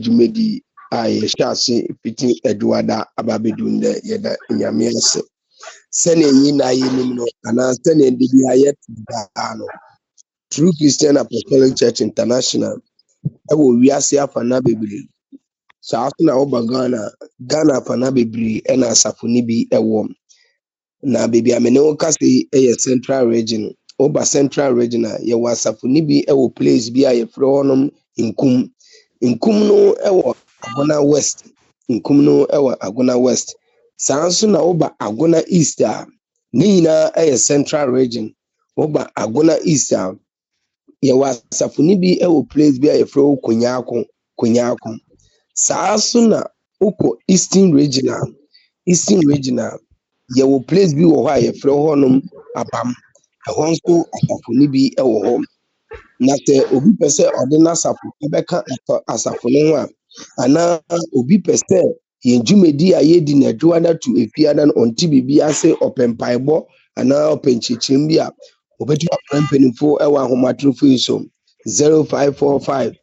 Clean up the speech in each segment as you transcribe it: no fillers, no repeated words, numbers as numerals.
jumedi a shase piti Eduarda ababedunde yeda nyame ase sene yi na yi nim no ana sene de bi ayet da no True Christian Apostolic Church International ewo wiase afana bebre saa so na oba Ghana afana bebre na asafo ni bi ewo na bebi amene wo kase Central Region oba Central Region ye wa asafo ni bi ewo place bi a ye frɛ honom nkum no ewo Agona West nkum no ewo Agona West saa so na oba Agona East a ni nyina Central Region oba Agona East a ye wa asafo ni bi ewo place bi a ye frɛ Konyako saa so na uko Eastern Region ye wo place bi wo hɔ a ye frɛ honom Abam ɛhɔ nso asafo ni bi ewo hɔ na sɛ obi pɛ sɛ ɔde n'asafo bɛka asafo no ho a ana obi pɛ sɛ yɛn dwumadi a yɛdi na Eduarda to efiada no ɔnti bibi ase ɔpɛmpaebɔ ana ɔpɛnkyerɛkyerɛm bi a obɛtumi apɛ mpanimfo ɛwɔ ahomatorofo yi so 0545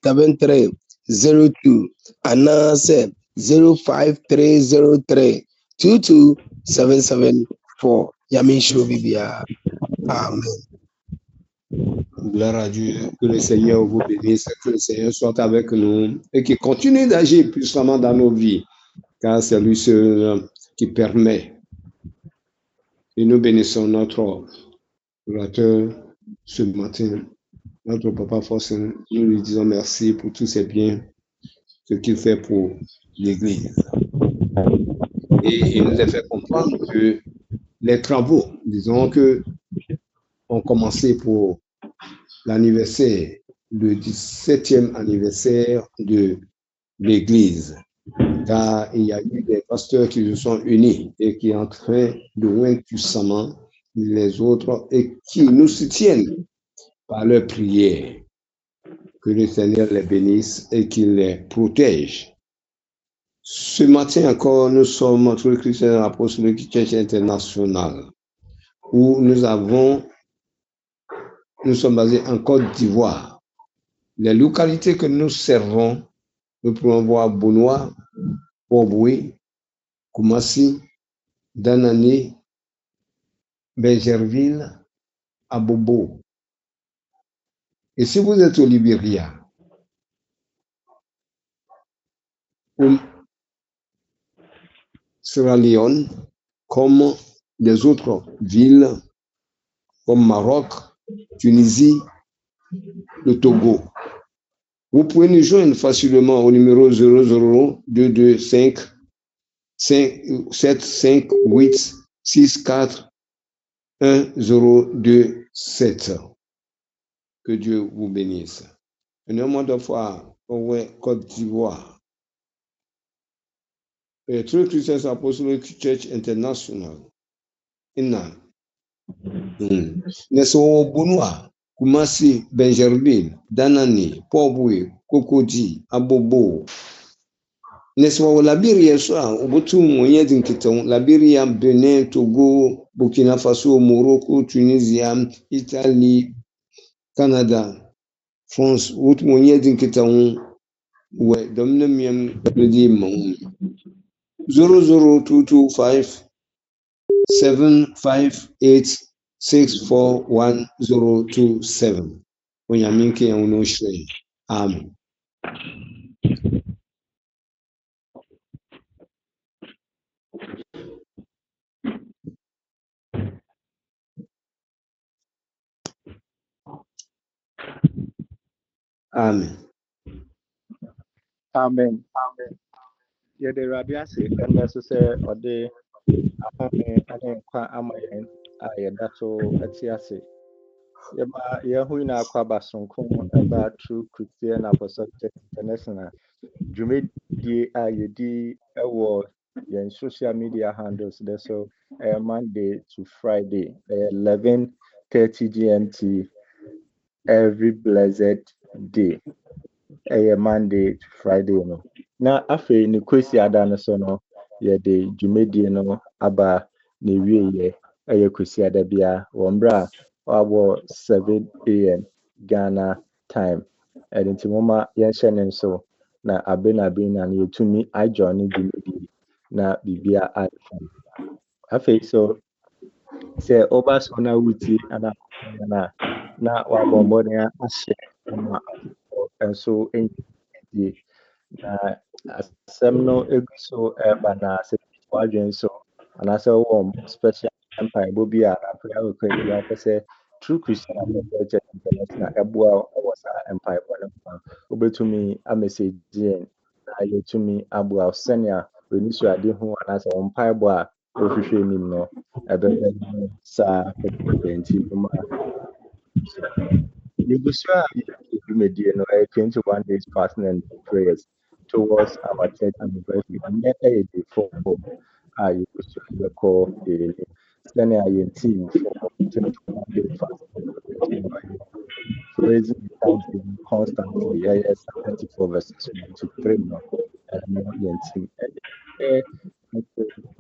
727302 ana sɛ 05303 22774 Yami Shobibia. Amen. Gloire à Dieu, que le Seigneur vous bénisse, que le Seigneur soit avec nous et qu'il continue d'agir puissamment dans nos vies, car c'est lui seul qui permet. Et nous bénissons notre orateur ce matin, notre papa Forcen. Nous lui disons merci pour tous ses biens, ce qu'il fait pour l'Église. Et il nous a fait comprendre que les travaux, disons que, ont commencé pour l'anniversaire, le 17e anniversaire de l'Église, car il y a eu des pasteurs qui se sont unis et qui sont en train de joindre puissamment les autres et qui nous soutiennent par leurs prières. Que le Seigneur les bénisse et qu'il les protège. Ce matin encore, nous sommes entre Christian Apostolic Church International, où nous sommes basés en Côte d'Ivoire. Les localités que nous servons, nous pouvons voir Bonois, Port-Boué, Koumassi, Danani, Bergerville, Abobo. Et si vous êtes au Libéria, ou Sierra Leone, comme les autres villes, comme Maroc, Tunisie, le Togo. Vous pouvez nous joindre facilement au numéro 00 225 758 64 1027. Que Dieu vous bénisse. Un homme de foi au Côte d'Ivoire. True Christian Apostolic Church International. Inna. Neso Bonois, Koumassi, Benjerville, Danani, Port-Boué, Cocody, Abobo. Neso Liberia soa, Obotu moyen d'inquiétant, Liberia, Benin, Togo, Burkina Faso, Morocco, Tunisie, Italie, Canada, France, autre moyen d'inquiétant, ouais, dominium le dimanche. 00225 758 641 Onyaminke Onoshre. Amen. Amen. Amen. Yeah, the Rabia say, and necessary or the Amayan, that's all at Tiasi. Yahuina Kwabasonkum about True Christian Apostolic International. Jumedi Ayedi Award, your social media handles, that's so Monday to Friday, 11:30 GMT every blessed day. Monday to Friday, no. Na afei ni kwesi ada so no ye de dwumedie no aba na wieye kwesi ada bia wombra abo 7 AM Ghana time ɛde nti moma yɛnhyɛ ne nso na abena na yɛtumi ajoin dwumadi na bibia ayɛ afei so sɛ ɔba so na wutie ana na wabɔ mmɔden ahyɛ ma nso ɛnyɛ na asɛm no egu so ɛba na sɛ wadwen so anaasɛ wɔwɔ special mpaebɔ bi a apɛ akɔkɔ bi apɛ sɛ True Christian Church International ɛboa wɔ saa mpaebɔ no mu wobɛtumi amessage yɛn na yɛtumi aboa sɛnea w'ani so ade ho anaasɛ wɔn mpaebɔ a wɔhwehwɛ anim no ɛbɛbɛ saa pɛpɛpɛ nti ma yɛgu a yɛdwumadie no 21 days fasting and prayers towards our church anniversary and then day 4 yɛgu so a yɛkɔ yɛni sɛnea yɛn team for 21 days fasting praising and thanksgiving constantly Psalm 34 verses 1 to 3 no ɛno yɛn team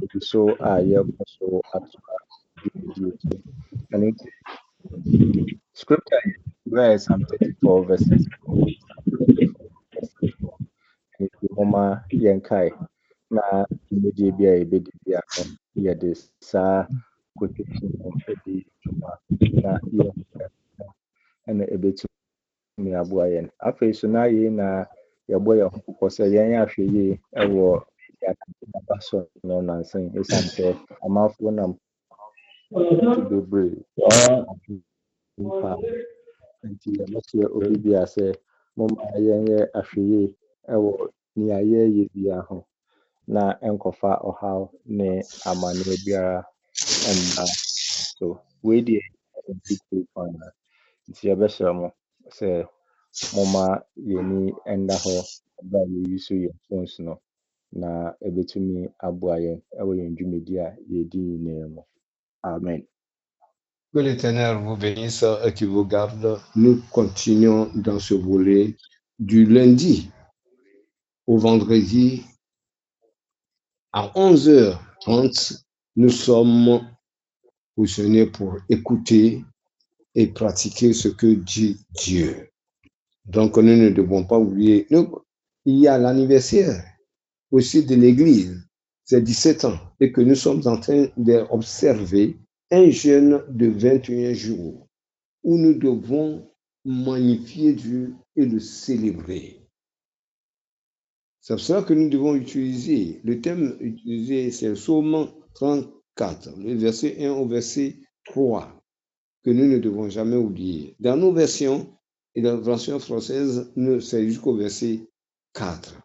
yɛgu so a yɛkɔ so atoa dwumadie so ɛno nti scripture where Psalm 34 verses 4 Moma Yankai na media bia ebedi bia no yɛde saa quotation no edi dwuma na yɛ ɛna ebetumi aboa yɛn afei so na yɛ na yɛbɔ yɛn ho kɔkɔ sɛ yɛn ahwɛ yie ɛwɔ yɛaba so no nansen esan sɛ amanfoɔ nam bebree nti yɛbɛkyerɛ obi bi a sɛ moma yɛnyɛ ahwɛ yie ɛwɔ nea yɛyɛ bia ho na nkɔfa ɔhaw ne amanneɛ biara mba so wei deɛ nti kwan nti yɛbɛhyɛ mo sɛ moma yɛni ɛnda hɔ ɛbɛa yɛyi so yɛn phones no na ɛbɛtumi aboa yɛn ɛwɔ yɛn dwumadi a yɛdi nyinaa mu amen. Que l'Éternel vous bénisse et qu'il vous garde. Nous continuons dans ce volet du lundi au vendredi à 11h30. Nous sommes positionnés pour écouter et pratiquer ce que dit Dieu. Donc, nous ne devons pas oublier. Il y a l'anniversaire aussi de l'Église, c'est 17 ans, et que nous sommes en train d'observer un jeûne de 21 jours où nous devons magnifier Dieu et le célébrer. C'est pour cela que nous devons utiliser, le thème utilisé, c'est le psaume 34, le verset 1 au verset 3, que nous ne devons jamais oublier. Dans nos versions, et dans la version française, c'est jusqu'au verset 4.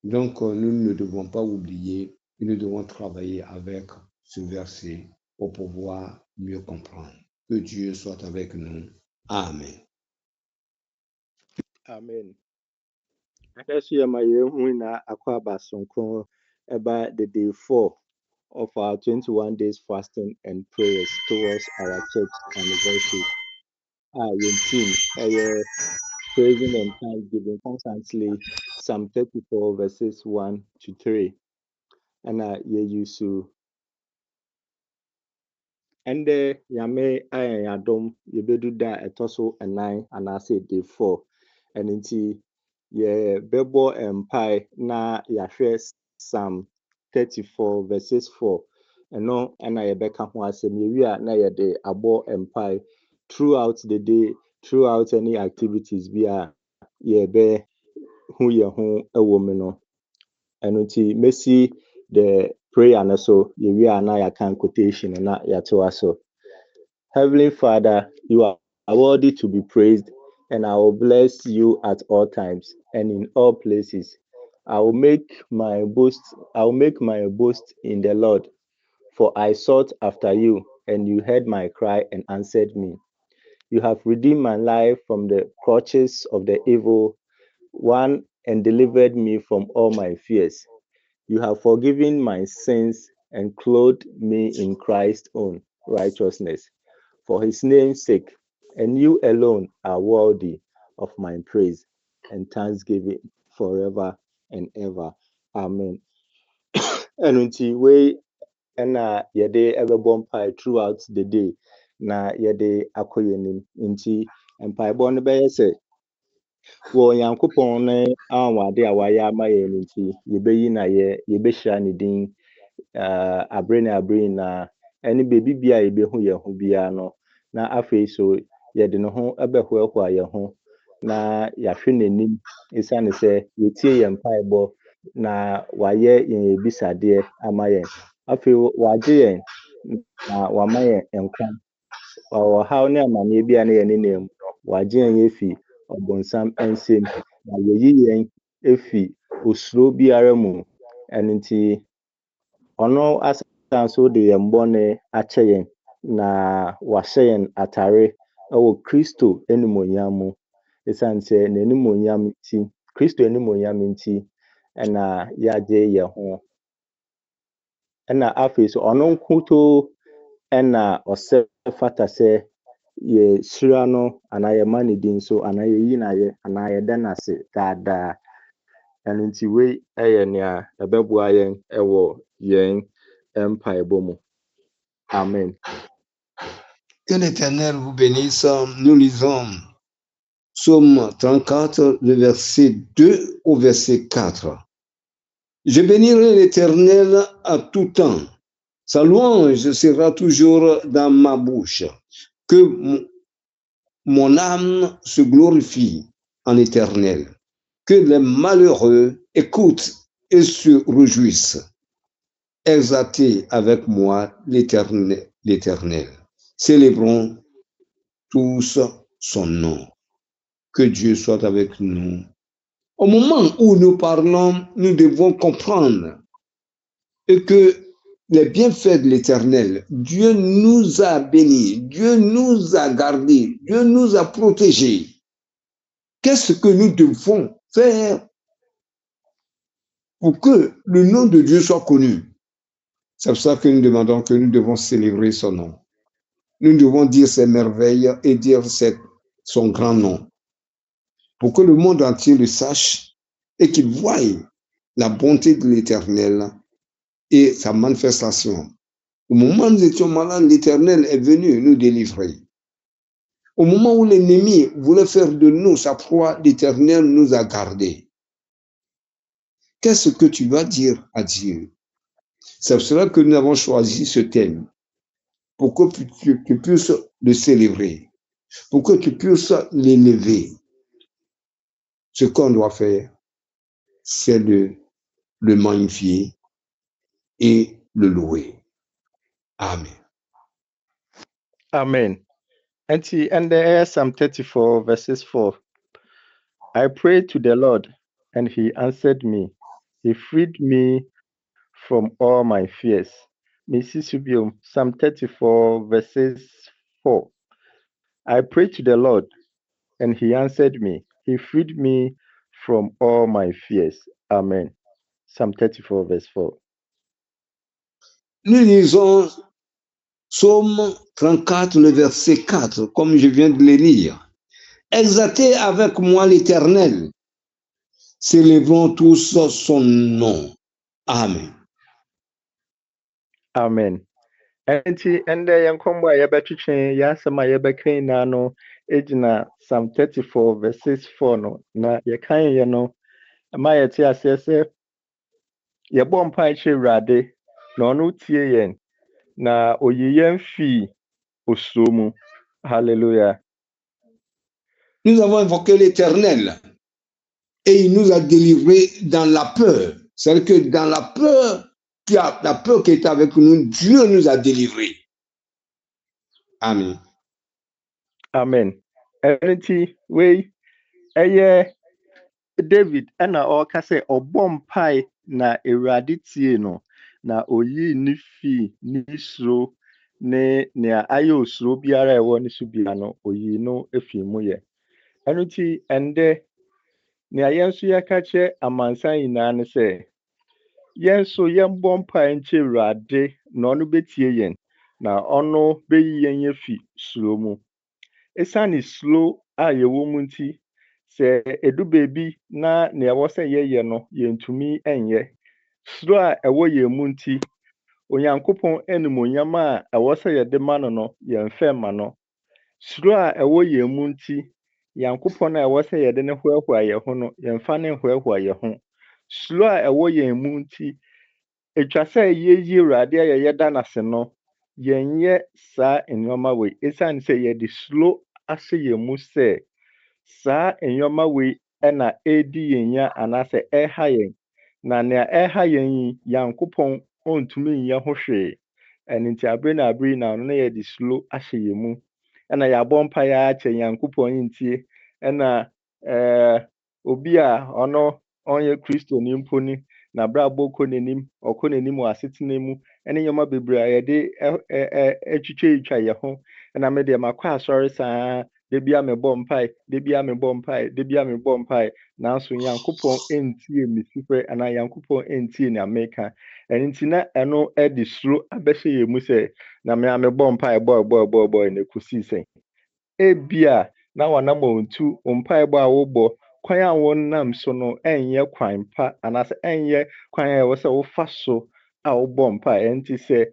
Donc, nous ne devons pas oublier et nous devons travailler avec ce verset pour pouvoir mieux comprendre. Que Dieu soit avec nous. Amen. Amen. Actually, my winner Aquaba Sonko about the day 4 of our 21 days fasting and prayers towards our church anniversary. Your team, praising and thanksgiving constantly. Psalm 34 verses 1 to 3. And you used to. And yame ayadom yebedu da etoso and I say day 4. And inti ye bebo empire na yahwe Psalm 34 verses 4. And no and I beka ho asem ye wi na ye de abo empire throughout the day, throughout any activities bia ye be hu ye ho ewo me no. And inti Messi the prayer na so ye wi na ya kan quotation na ya to so. Heavenly Father, you are worthy to be praised, and I will bless you at all times and in all places. I will make my boast in the Lord, for I sought after you, and you heard my cry and answered me. You have redeemed my life from the clutches of the evil one and delivered me from all my fears. You have forgiven my sins and clothed me in Christ's own righteousness. For his name's sake, and you alone are worthy of my praise and thanksgiving forever and ever. Amen. And until we and yede every pie throughout the day, na yede akoyenim until and pie born by say Wo Yankopɔn ne anwade a wayɛ ama yɛn no nti, yɛbɛyi na yɛbɛhyira ne din abere ne abere na ɛne baabi bi a yɛbɛhu yɛn ho biara no, na afei so yɛde ne ho bɛhoahoa yɛn ho na yɛahwɛ n'anim esiane sɛ yɛtie yɛn mpaebɔ na wayɛ yɛn ebisadeɛ ama yɛn. Afei wagye yɛn na wama yɛn nkwa. Ɔhaw ne amanneɛ bi a na yɛn nenam mu no, wagye yɛn efi ɔbonsam nsam na yɛyi yɛn efi osuro biara mu. Ɛno nti ɔno asan so de yɛn bɔne akyɛ yɛn na wahyɛ yɛn atare wɔ Kristo animuonyam mu. Esiane sɛ n'animonyam nti, Kristo animuonyam nti, ɛna yɛagye yɛn ho. Ɛna afei so ɔno nkutoo ɛna ɔsɛ fata sɛ yɛhyira no anaa yɛma ne din so anaa yɛyi no ayɛ anaa yɛda no ase daadaa. Ɛno nti wei ɛyɛ nea ɛbɛboa yɛn wɔ yɛn mpaebɔ mu. Amen. Que l'Éternel vous bénisse. Nous lisons Psaume 34, le verset 2 au verset 4. Je bénirai l'Éternel à tout temps. Sa louange sera toujours dans ma bouche. Que mon âme se glorifie en l'Éternel. Que les malheureux écoutent et se réjouissent. Exaltez avec moi l'Éternel. Célébrons tous son nom. Que Dieu soit avec nous. Au moment où nous parlons, nous devons comprendre que les bienfaits de l'Éternel, Dieu nous a bénis, Dieu nous a gardés, Dieu nous a protégés. Qu'est-ce que nous devons faire pour que le nom de Dieu soit connu? C'est pour ça que nous demandons que nous devons célébrer son nom. Nous devons dire ses merveilles et dire son grand nom. Pour que le monde entier le sache et qu'il voie la bonté de l'Éternel et sa manifestation. Au moment où nous étions malades, l'Éternel est venu nous délivrer. Au moment où l'ennemi voulait faire de nous sa proie, l'Éternel nous a gardés. Qu'est-ce que tu vas dire à Dieu? C'est pour cela que nous avons choisi ce thème, pour que tu puisses le célébrer, pour que tu puisses l'élever. Ce qu'on doit faire, c'est le magnifier et le louer. Amen. Amen. And there Psalm 34 verses 4. I prayed to the Lord and he answered me. He freed me from all my fears. Psalm 34 verses 4. I prayed to the Lord and he answered me. He freed me from all my fears. Amen. Psalm 34 verse 4. Nous lisons Psaume 34, le verset 4, comme je viens de le lire. Exaltez avec moi l'Éternel. Célébrons tous son nom. Amen. Amen. Enti ende yankombo yɛbɛtwetwe yɛasɛm a yɛbɛkan na no egyina Psalm 34 verses 4 no na yɛkan yɛ no ma yɛte aseɛ sɛ yɛbɔ mpae kyerɛ Awurade na ɔno tie yɛn na oyi yɛn fi osuro mu. Hallelujah. Nous avons invoqué l'Éternel et il nous a délivrés dans la peur. C'est-à-dire que dans la peur qui était avec nous, Dieu nous a délivrés. Amen. Amen. Enti wei ɛyɛ David ɛna ɔka sɛ ɔbɔ mpae na Awurade tie no na oyi ne fi ne suro ne nea ayɛ osuro biara ɛwɔ ne so bia no oyi no efi mu yɛ. Ɛno nti ɛndɛ nea yɛn nso yɛka kyerɛ amansan nyinaa ne sɛ yɛn nso yɛmbɔ mpae nkyerɛ Awurade na ɔno betie yɛn na ɔno beyi yɛn afi suro mu. Esiane suro a yɛwɔ mu nti sɛ edu baabi na nea ɛwɔ sɛ yɛyɛ no yɛntumi ɛnyɛ. Suro a ɛwɔ yɛn mu nti Onyankopɔn animuonyam a ɛwɔ sɛ yɛde ma no no yɛmfɛ ma no. Suro a ɛwɔ yɛn mu nti Yankopɔn a ɛwɔ sɛ yɛde ne hoahoa yɛn ho no yɛmfa ne hoahoa yɛn ho. Slow a ɛwɔ yɛn mu nti etwa sɛ yɛyi Awurade a yɛda n'ase no yɛnyɛ saa nneɛma wei esiane sɛ yɛde slow ahyɛ yɛn mu sɛ saa nneɛma wei ɛna ɛredi yɛn nya anaasɛ ɛreha yɛn. Na nea ɛreha yɛn yi Yankopɔn ɔntumi nyɛ ho hwee. Ɛno nti abere na abere yi na ɔno na yɛde slow ahyɛ yɛn mu. Ɛna yɛabɔ mpaeɛ akyɛ Nyankopɔn ntie. Ɛna obi a ɔno ɔnyɛ Kristoni mpo ni n'abrabɔ kɔ n'anim, ɔkɔ n'anim wɔ asetena mu, ɛne nneɛma bebree a yɛde atwitwa yɛn ho. Ɛna me deɛ makɔ asɔre saa, da bia mebɔ mpae, da bia mebɔ mpae, da bia mebɔ mpae, nanso Nyankopɔn ntie me sufrɛ anaa Nyankopɔn ntie nea meka. Ɛno nti na ɛno de suro abɛhyɛ yɛn mu sɛ na mea mebɔ mpae bɔɔ na ɛkɔsii sɛn. Ebia na wɔnam ɔntu mpaebɔ a wobɔ kwan a wɔnam so no ɛnyɛ kwan pa anaasɛ ɛnyɛ kwan a ɛwɔ sɛ wofa so a wobɔ mpae. Ɛnti sɛ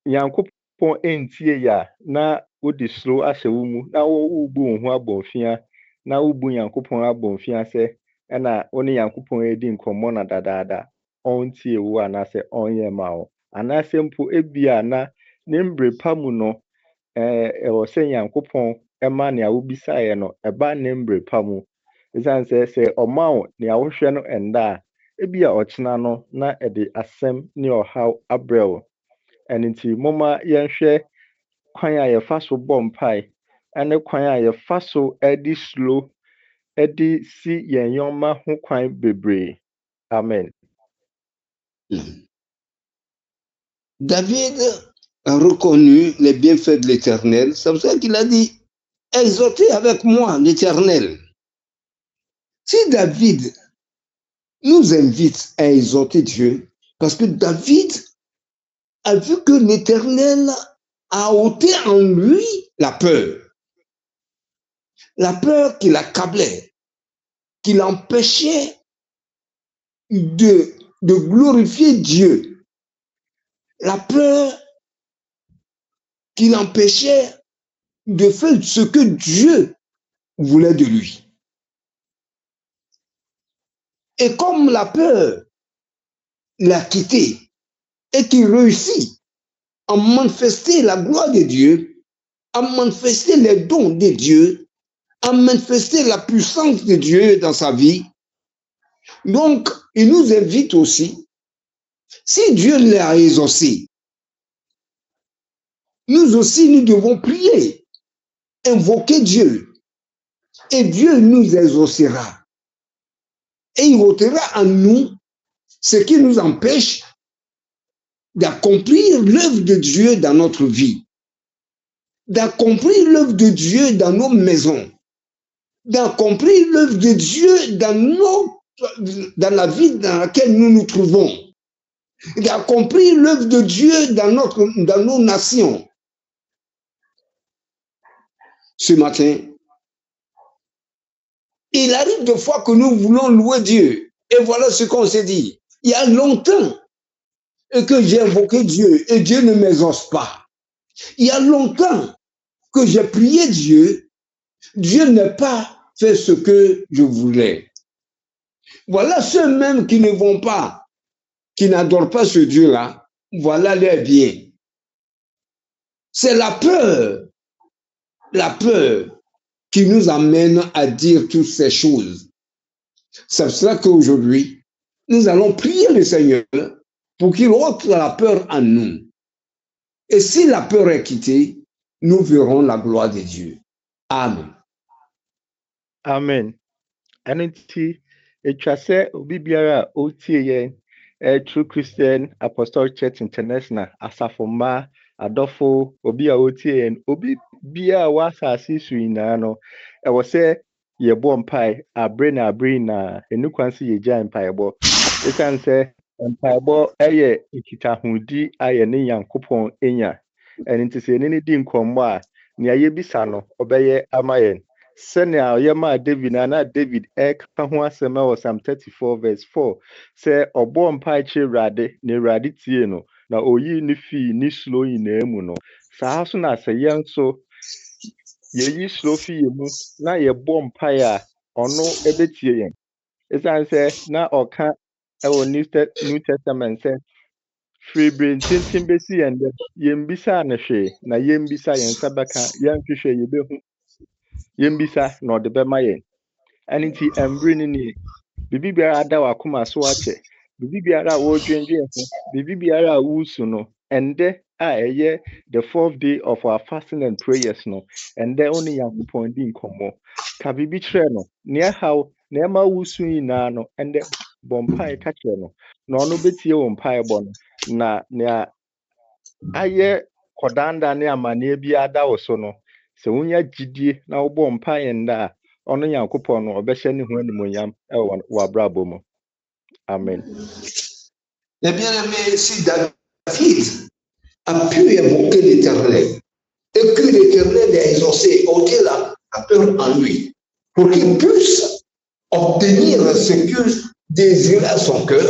Nyankopɔn ntie yɛ a na wode suro ahyɛ wo mu na wobu wo ho abɔmfia na wobu Nyankopɔn abɔmfia sɛ ɛna wo ne Nyankopɔn edi nkɔmmɔ na dadaada ɔntie wo anaasɛ ɔnyɛ ma wo. Anaasɛ mpo ebia na ne mbrɛ pa mu no ɛwɔ sɛ Nyankopɔn ɛma nea wobisaeɛ no ɛba ne mbrɛ pa mu. Esiane sɛ ɔma wo nea wohwɛ no ɛnda a ebia ɔkyena no na ɛde asɛm ne ɔhaw abrɛ wo. Ɛno nti momma yɛnhwɛ kwan a yɛfa so bɔ mpae ɛne kwan a yɛfa so ɛde slow ɛde si yɛn yɔnma ho kwan bebree. Amen. David a reconnu les bienfaits de l'Éternel. C'est pour ça qu'il a dit, exhortez avec moi l'Éternel. Si David nous invite à exhorter Dieu, parce que David a vu que l'Éternel a ôté en lui la peur qui l'accablait, qui l'empêchait de glorifier Dieu, la peur qui l'empêchait de faire ce que Dieu voulait de lui. Et comme la peur l'a quitté et qu'il réussit à manifester la gloire de Dieu, à manifester les dons de Dieu, à manifester la puissance de Dieu dans sa vie, donc il nous invite aussi, si Dieu l'a exaucé, nous aussi nous devons prier, invoquer Dieu, et Dieu nous exaucera. Et il ôtera en nous ce qui nous empêche d'accomplir l'œuvre de Dieu dans notre vie, d'accomplir l'œuvre de Dieu dans nos maisons, d'accomplir l'œuvre de Dieu dans la vie dans laquelle nous nous trouvons, d'accomplir l'œuvre de Dieu dans nos nations. Ce matin, il arrive des fois que nous voulons louer Dieu. Et voilà ce qu'on s'est dit. Il y a longtemps que j'ai invoqué Dieu et Dieu ne m'exauce pas. Il y a longtemps que j'ai prié Dieu, Dieu n'a pas fait ce que je voulais. Voilà ceux même qui ne vont pas, qui n'adorent pas ce Dieu-là, voilà leur bien. C'est la peur qui nous amène à dire toutes ces choses. C'est pour cela qu'aujourd'hui, nous allons prier le Seigneur pour qu'il ôte la peur en nous. Et si la peur est quittée, nous verrons la gloire de Dieu. Amen. Amen. Ɛno nti etwa sɛ obi biara a ɔtie yɛn True Christian Apostolic Church International asafo mma adɔfo obi a ɔtie yɛn obi biara a wɔ asase so nyinaa no ɛwɔ sɛ yɛbɔ mpae abere na ɛnu kwan sɛ yɛgya mpaebɔ ɛsiane sɛ mpaebɔ ɛyɛ nkitahodi a yɛne Nyankopɔn enya. Ɛno nti sɛ yɛne no di nkɔmmɔ a nea yɛbisa no ɔbɛyɛ ama yɛn. Sɛnea ɔyɛ maa David na David ɛka ho asɛm wɔ Psalm 34 verse 4 sɛ ɔbɔ mpae kyerɛ Awurade na Awurade tie no na oyii no fii ne slow nyinaa mu no. Saa so na sɛ yɛn nso yeyi slow fi mu na ye bom mpae a ono ebetie yen esan se na oka ewo New Testament se free brain tintin besi yen de yembisa na hwe na yembisa yen sabaka yen hwehwe yebehu yembisa na ode bema yen aniti embre ni bibi biara da wakoma so ache bibi biara wo dwendwen ho bibi biara wusu no ende a eye the 4th day of our fasting and prayers no ende oni yakupon di nkomo ka bibi kire no ne haw ne ma wusu ina no ende bompai ka kire no na ono betie wo mpai bo no na ne aye kodanda ne amane bi ada wo so no se wonya gidie na wo bom mpai nda ono yakupon no obehye ne ho animonyam e wo abrabo mu. Amen. Eh bien aimé, si David a pu évoquer l'Éternel et que l'Éternel a exaucé, ôté la peur en lui, pour qu'il puisse obtenir ce que désirait son cœur,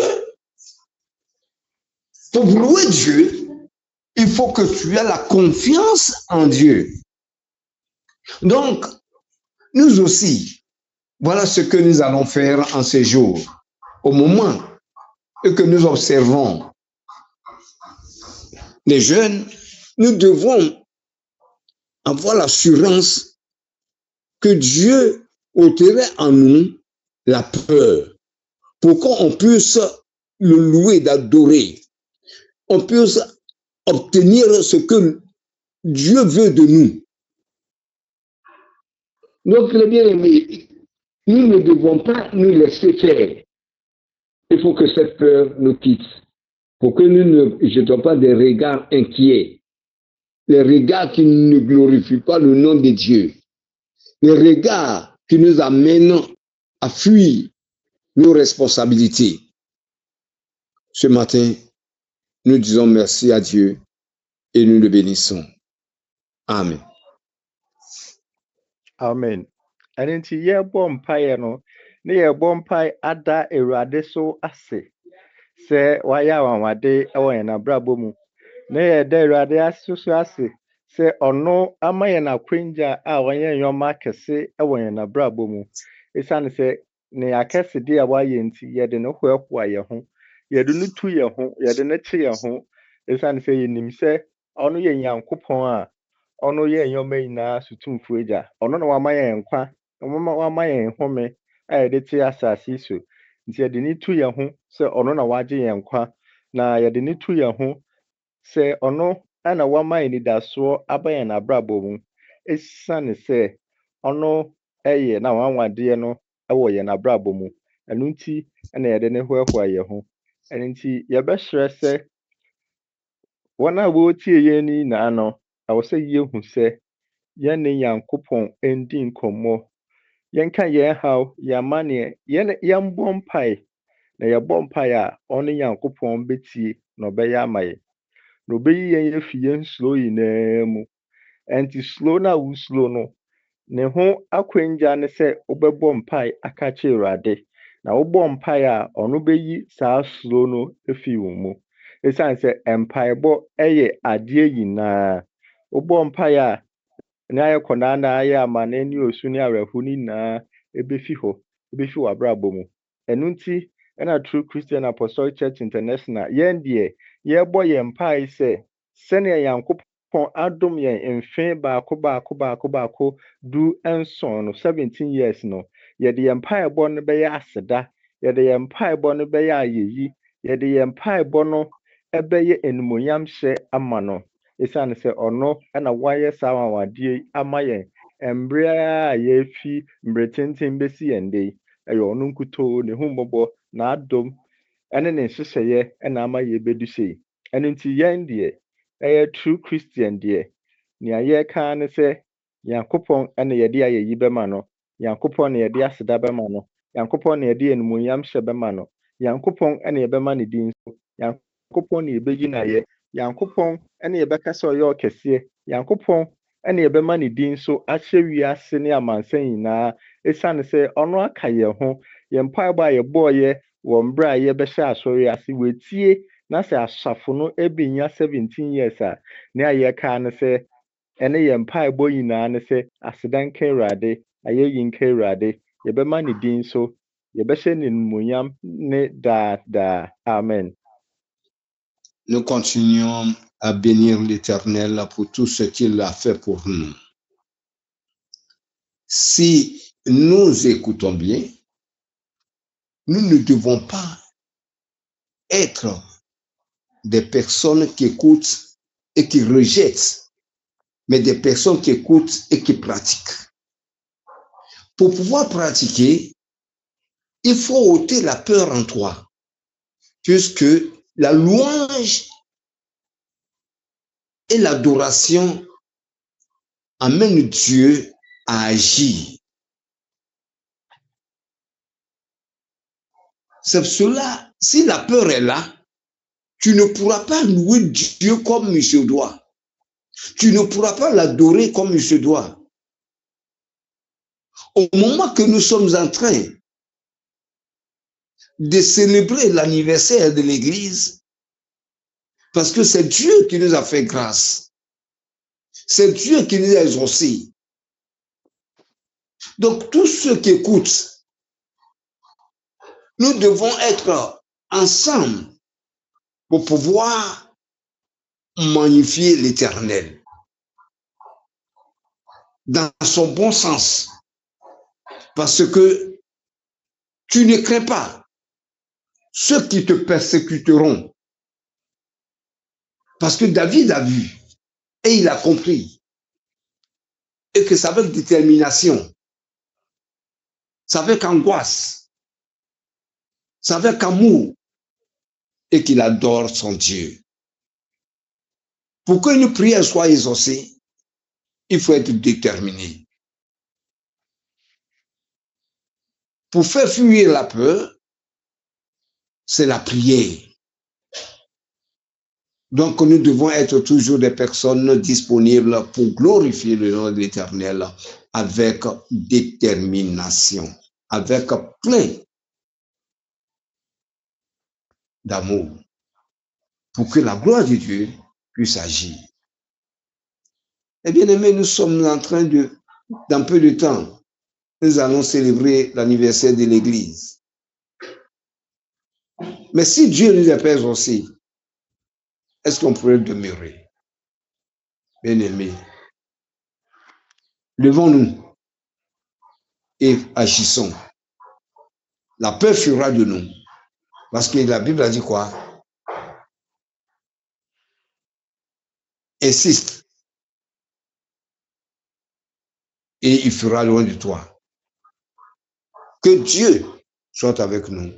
pour louer Dieu, il faut que tu aies la confiance en Dieu. Donc, nous aussi, voilà ce que nous allons faire en ces jours. Au moment que nous observons les jeunes, nous devons avoir l'assurance que Dieu ôterait en nous la peur pour qu'on puisse le louer, d'adorer. On puisse obtenir ce que Dieu veut de nous. Donc, les bien-aimés, nous ne devons pas nous laisser faire. Il faut que cette peur nous quitte, pour que nous ne jetons pas des regards inquiets, les regards qui ne glorifient pas le nom de Dieu, les regards qui nous amènent à fuir nos responsabilités. Ce matin, nous disons merci à Dieu et nous le bénissons. Amen. Amen. And nti ye bom mpae no ne ye bom mpae ada Awurade so ase se waya wanwade ewo yen abrabo mu ne ye da Awurade asusu ase se ono ama yen akwanja a wonye nyoma kese ewo yen abrabo mu esane se ne akese de a waye nti ye de no hwehwa ye ho ye de no tu ye ho ye de ne che ye ho esane se yenim se ono ye Nyankopon a ono ye nyoma ina sutumfu eja ono na wama ye nkwa wama ye home a ye de te asase so nti ye de ni tu ye ho se ono na waje ye nkwa na ye de ni tu ye ho se ono ana wama ye nidaso aba ye na brabo mu esane se ono eye na wanwade no ewo ye na brabo mu enu nti na ye de ne hwehwa ye ho enu nti ye be hre se wana wo tie ye ni na no awo se ye hu se yen ne Nyankopon endi nkomo yen ka yen haw yamane yen bom pai na ye bom pai a ono Nyankopon betie no be ya amaye no be yen ye fi yen slow na mu enti slow na wo slow no ne ho akwanja ne se obebom pai aka che Awurade na wo bom pai a ono be yi sa slow no efi wo mu esan se empaebo eye ade yina wo bom pai a na aye konanda aye amane ni osu ni arehu ni na ebefi ho ebefi wa brabo mu enu nti na True Christian Apostolic Church International yen de ye bo ye mpai se sene Yankopon adom yen mfe baako du enson no 17 years no ye de ye mpai bo no be ya aseda ye de ye mpai bo no be ya ayeyi ye de ye mpai bo no ebe ye enumonyam hye ama no esane se ono na waye sawawade ama yen embre a ye fi mbretenten besi yende eyo ono nkuto ne humbobo na adom ene ne hyehyeye na ama ye bedu sei ene nti yen de True Christian de ne aye ka ne se Yankopon ene ye de ayeyi bema no Yankopon ne ye de aseda bema no Yankopon ne ye de enumonyam hye bema no Yankopon ene ye bema ne din so Yankopon ne ye beji na ye Yankopon ene ye bekasa oyo kese Yankopon ene ye bema ne din so ahye wiase ne amansan nyina esane se ono aka ye ho ye mpaebo a ye boye wo mbra ye behye asori ase wetie na se asafo no ebinya 17 years a ne aye ka ne se ɛne yɛn mpaebɔ nyinaa ne sɛ aseda nka Awurade, ayɛyi nka Awurade, yɛbɛma ne din so, yɛbɛhyɛ ne animuonyam ne daa. Amen. Nous continuons à bénir l'Éternel pour tout ce qu'il a fait pour nous. Si nous écoutons bien, nous ne devons pas être des personnes qui écoutent et qui rejettent, mais des personnes qui écoutent et qui pratiquent. Pour pouvoir pratiquer, il faut ôter la peur en toi, puisque la louange et l'adoration amènent Dieu à agir. C'est cela, si la peur est là, tu ne pourras pas louer Dieu comme il se doit. Tu ne pourras pas l'adorer comme il se doit. Au moment que nous sommes en train de célébrer l'anniversaire de l'Église, parce que c'est Dieu qui nous a fait grâce. C'est Dieu qui nous a exaucés. Donc, tous ceux qui écoutent, nous devons être ensemble pour pouvoir magnifier l'Éternel dans son bon sens. Parce que tu ne crains pas ceux qui te persécuteront. Parce que David a vu et il a compris. Et que c'est avec détermination, c'est avec angoisse, c'est avec amour et qu'il adore son Dieu. Pour qu'une prière soit exaucée, il faut être déterminé. Pour faire fuir la peur, c'est la prière. Donc, nous devons être toujours des personnes disponibles pour glorifier le nom de l'Éternel avec détermination, avec plein d'amour, pour que la gloire de Dieu puisse agir. Eh bien aimés, nous sommes en train dans peu de temps, nous allons célébrer l'anniversaire de l'Église. Mais si Dieu nous appelle aussi, est-ce qu'on pourrait demeurer? Bien aimés, levons-nous et agissons. La peur fuira de nous. Parce que la Bible a dit quoi? Insiste. Et il fera loin de toi. Que Dieu soit avec nous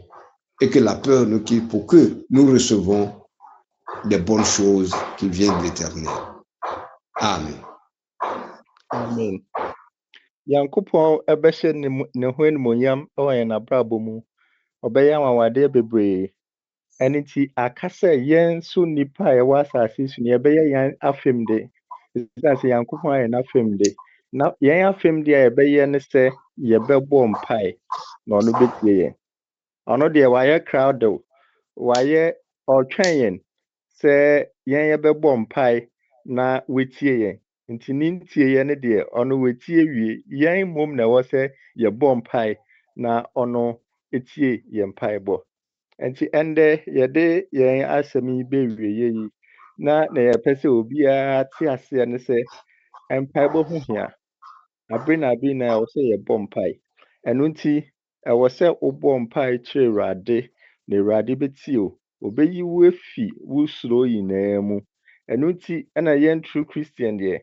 et que la peur nous quitte pour que nous recevons des bonnes choses qui viennent de l'Éternel. Amen. Amen. Yankopɔn ɛbɛhyɛ ne ho animuonyam ɛwɔ yɛn abrabɔ mu. Ɔbɛyɛ anwanwadeɛ bebree. Ɛno nti aka sɛ yɛn nso nnipa a yɛwɔ asase so no yɛbɛyɛ yɛn afemde. Ɛsiane sɛ Yankopɔn ayɛ n'afemde. Na yɛn afemde a yɛbɛyɛ ne sɛ yɛbɛbɔ mpae na ɔno bɛtie yɛn. Ɔno deɛ wayɛ crowded, ɔtwɛn yɛn sɛ yɛn yɛbɛbɔ mpae na wetie yɛn. Nti ne ntieɛ ne deɛ ɔno wetie wie. Yɛn mmom na ɛwɔ sɛ yɛbɔ mpae na ɔno etie yɛn mpaebɔ. Nti ɛndɛ yɛde yɛn asɛm yi bɛwie yi na yɛpɛ sɛ obiara te aseɛ ne sɛ mpaebɔ ho hia. Abere na ɛwɔ sɛ yɛbɔ mpae. Ɛno nti ɛwɔ sɛ wobɔ mpae kyerɛ Awurade na Awurade bɛtie o. Obeyi wo afi wo suro nyinaa mu. Ɛno nti ɛna yɛn true Christian deɛ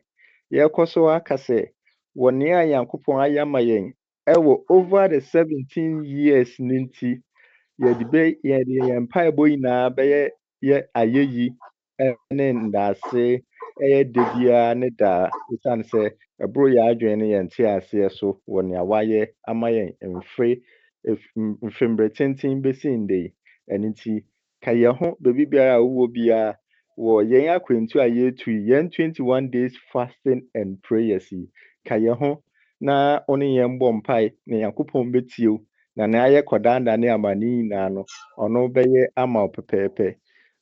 yɛkɔ so aka sɛ wɔ nea Nyankopɔn ayɛ ama yɛn ɛwɔ over the 17 years ne nti yɛde yɛn mpaebɔ nyinaa bɛyɛ yɛ ayɛyi ne ndaase ɛyɛ da biara ne daa. Ɛsiane sɛ ɛboro yɛ adwene ne yɛn te aseɛ so wɔ nea wayɛ ama yɛn mfemberɛ tenten bɛsi ndɛ yi. Ɛno nti ka yɛn ho baabi biara a wowɔ biara wɔ yɛn akwantu a yɛretu yi, yɛn 21 days fasting and prayers yi. Ka yɛn ho na wo ne yɛn bɔ mpae na Nyankopɔn bɛtie wo. Na nea ayɛ kɔdanda ne amane nyinaa no, ɔno bɛyɛ ama wo pɛpɛɛpɛ.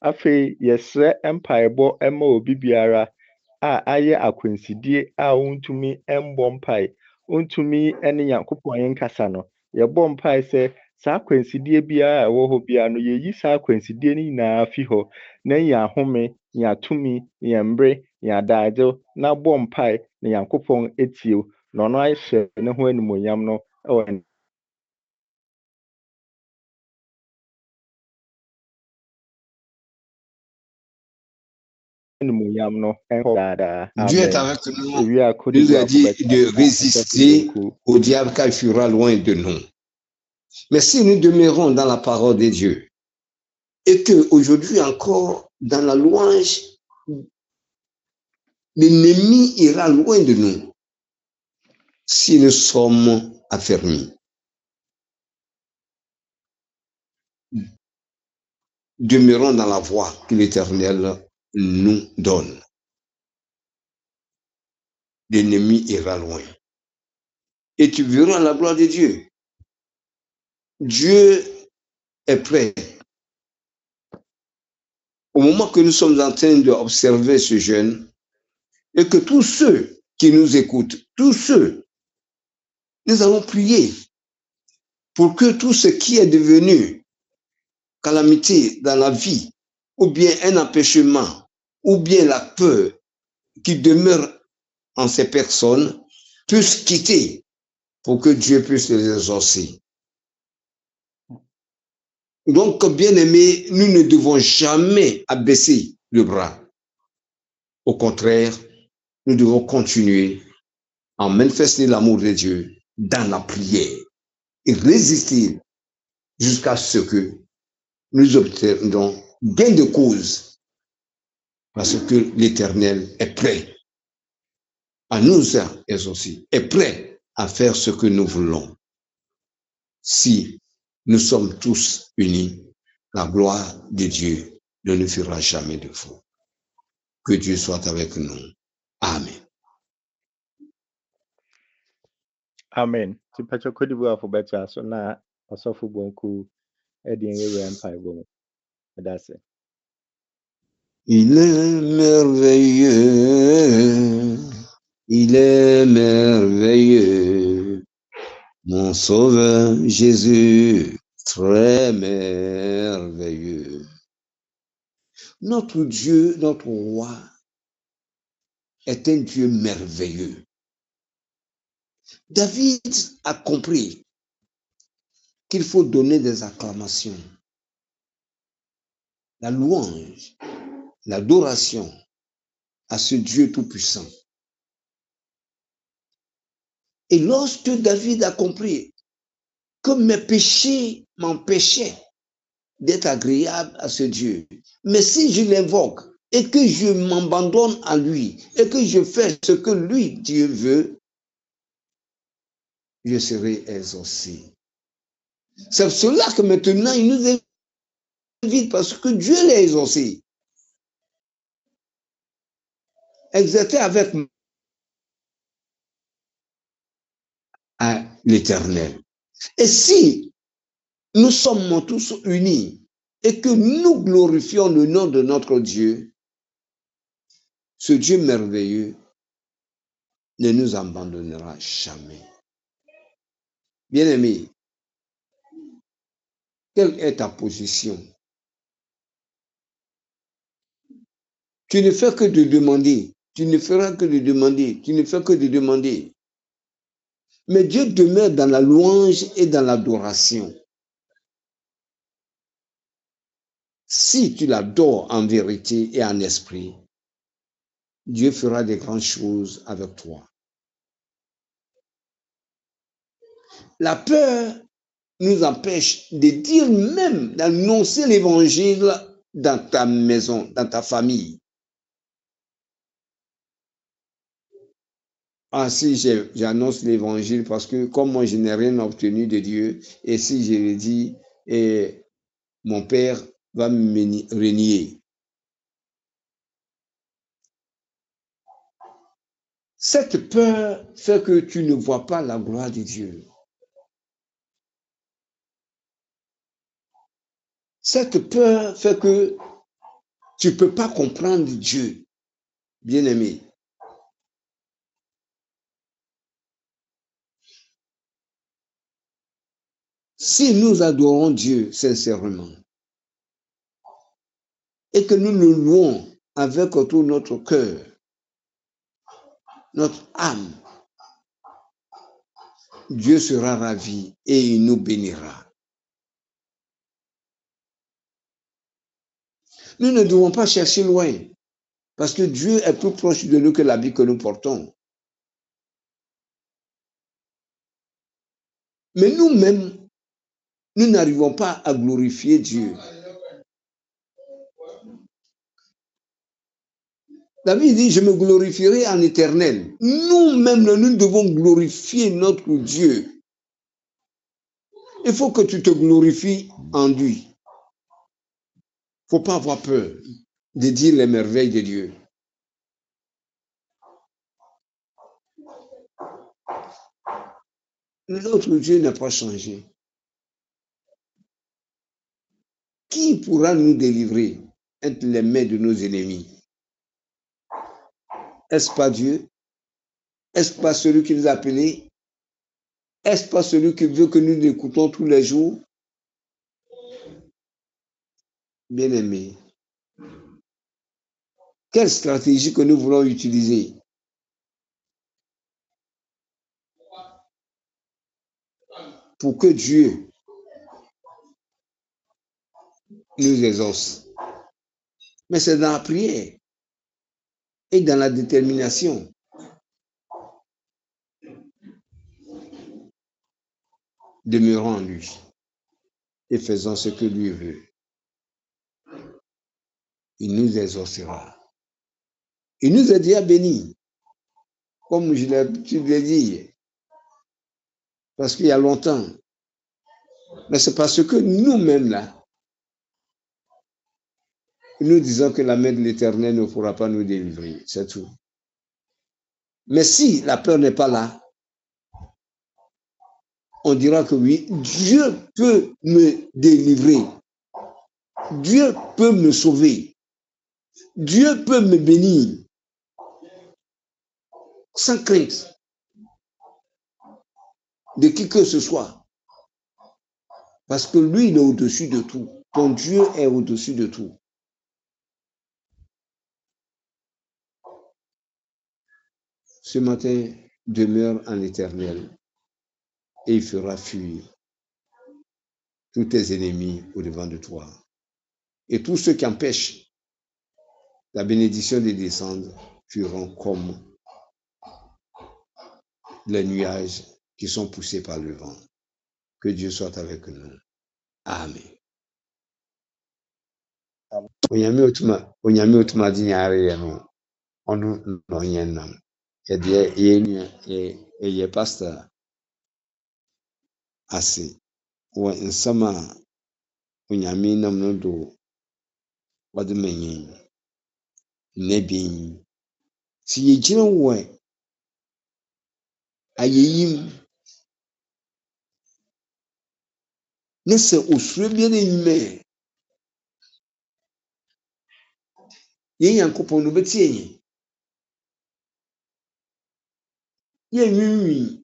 Afei, yɛsrɛ mpaebɔ ma obi biara a ayɛ akwansidie a wontumi mbɔ mpae, wontumi ne Nyankopɔn nkasa no, yɛbɔ mpae sɛ saa akwansidie biara a ɛwɔ hɔ biara no, yɛyi saa akwansidie no nyinaa fi hɔ na nya ahome, nya tumi, nya mmere, nya adagyew na bɔ mpae na Nyankopɔn etie wo na ɔno ahyɛ ne ho animuonyam no wɔ animuonyam no nkɔ daadaa. Dieu est Amen. avec nous. Ewie a Côte Il nous a d'Ivoire dit bɛkyɛ de asa résister kuku. au diable car il fuira loin de nous. Mais si nous demeurons dans la parole de Dieu et que aujourd'hui encore dans la louange, l'ennemi ira loin de nous si nous sommes affermis. Demeurons dans la voie que l'Éternel nous donne. L'ennemi ira loin. Et tu verras la gloire de Dieu. Dieu est prêt. Au moment que nous sommes en train d'observer ce jeûne, et que tous ceux qui nous écoutent, tous ceux, nous allons prier pour que tout ce qui est devenu calamité dans la vie, ou bien un empêchement, ou bien la peur qui demeure en ces personnes, puisse quitter pour que Dieu puisse les exaucer. Donc, bien-aimés, nous ne devons jamais abaisser le bras. Au contraire, nous devons continuer à manifester l'amour de Dieu dans la prière et résister jusqu'à ce que nous obtenions gain de cause, parce que l'Éternel est prêt à nous exaucer, est prêt à faire ce que nous voulons. Si nous sommes tous unis, la gloire de Dieu ne nous fera jamais de faux. Que Dieu soit avec nous. Amen. Amen. Ti pɛkyɛ Côte d'Ivoire fo bɛkyɛ aso na ɔsɔfo Bonku ɛde yɛwɛ mpaebɔ mu. Ɛda ase. Il est merveilleux, il est merveilleux, mon sauveur Jésus, très merveilleux. Notre Dieu, notre roi, est un Dieu merveilleux. David a compris qu'il faut donner des acclamations, la louange, l'adoration à ce Dieu tout-puissant. Et lorsque David a compris que mes péchés m'empêchaient d'être agréable à ce Dieu, mais si je l'invoque et que je m'abandonne à lui et que je fais ce que lui, Dieu veut, je serai exaucé. C'est pour cela que maintenant il nous invite parce que Dieu l'a exaucé. Exercer avec à l'Éternel. Et si nous sommes tous unis et que nous glorifions le nom de notre Dieu, ce Dieu merveilleux ne nous abandonnera jamais. Bien-aimé, quelle est ta position? Tu ne fais que de demander, tu ne feras que de demander, tu ne fais que de demander. Mais Dieu demeure dans la louange et dans l'adoration. Si tu l'adores en vérité et en esprit, Dieu fera de grandes choses avec toi. La peur nous empêche de dire même, d'annoncer l'évangile dans ta maison, dans ta famille. Ah, si j'annonce l'évangile parce que comme moi je n'ai rien obtenu de Dieu, et si je le dis, mon père va me renier. Cette peur fait que tu ne vois pas la gloire de Dieu. Cette peur fait que tu ne peux pas comprendre Dieu, bien-aimé. Si nous adorons Dieu sincèrement et que nous le louons avec tout notre cœur, notre âme, Dieu sera ravi et il nous bénira. Nous ne devons pas chercher loin parce que Dieu est plus proche de nous que l'habit que nous portons. Mais nous-mêmes, nous n'arrivons pas à glorifier Dieu. David dit, je me glorifierai en éternel. Nous-mêmes, nous devons glorifier notre Dieu. Il faut que tu te glorifies en lui. Il ne faut pas avoir peur de dire les merveilles de Dieu. Notre Dieu n'a pas changé. Qui pourra nous délivrer entre les mains de nos ennemis? Est-ce pas Dieu? Est-ce pas celui qui nous a appelés? Est-ce pas celui qui veut que nous l'écoutons tous les jours? Bien-aimés, quelle stratégie que nous voulons utiliser? Pour que Dieu nous exauce. Mais c'est dans la prière et dans la détermination. Demeurons en lui et faisons ce que lui veut. Il nous exaucera. Il nous a déjà bénis, comme je l'ai l'habitude de dire, parce qu'il y a longtemps. Mais c'est parce que nous-mêmes, là, nous disons que la main de l'Éternel ne pourra pas nous délivrer. C'est tout. Mais si la peur n'est pas là, on dira que oui, Dieu peut me délivrer. Dieu peut me sauver. Dieu peut me bénir. Sans crainte de qui que ce soit. Parce que lui, il est au-dessus de tout. Ton Dieu est au-dessus de tout. Ce matin, demeure en l'Éternel et il fera fuir tous tes ennemis au-devant de toi. Et tous ceux qui empêchent la bénédiction de descendre fuiront comme les nuages qui sont poussés par le vent. Que Dieu soit avec nous. Amen. Onyame otuma di nyare no ono no yenam. Ye pastor ase wɔ nsɛm a onyame nam no do wɔde ma yɛn nna bi. Sɛ yɛgyina wɔ ayɛyim ne sɛ osuro biara enyim yɛn Nyankopɔn no bɛtie yɛn. Yɛnwiinwii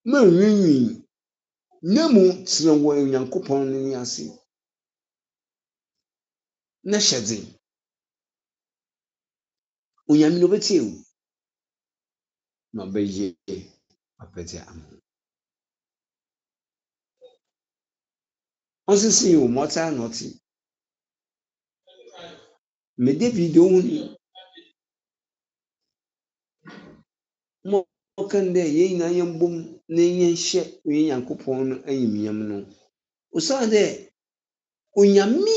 ma nwiinwii na mu tena wɔ Nyankopɔn n'ani ase na hyɛ den. Onyame no bɛtie wo na ɔbɛyɛ apɛgya ama wo. Ɔsese wo mmɔta na ɔte. Me David ohuni mo kan dɛ yɛn nyinaa yɛn bom na yɛn hyɛ yɛn Nyankopɔn no anyimnyam no. Osan dɛ Onyame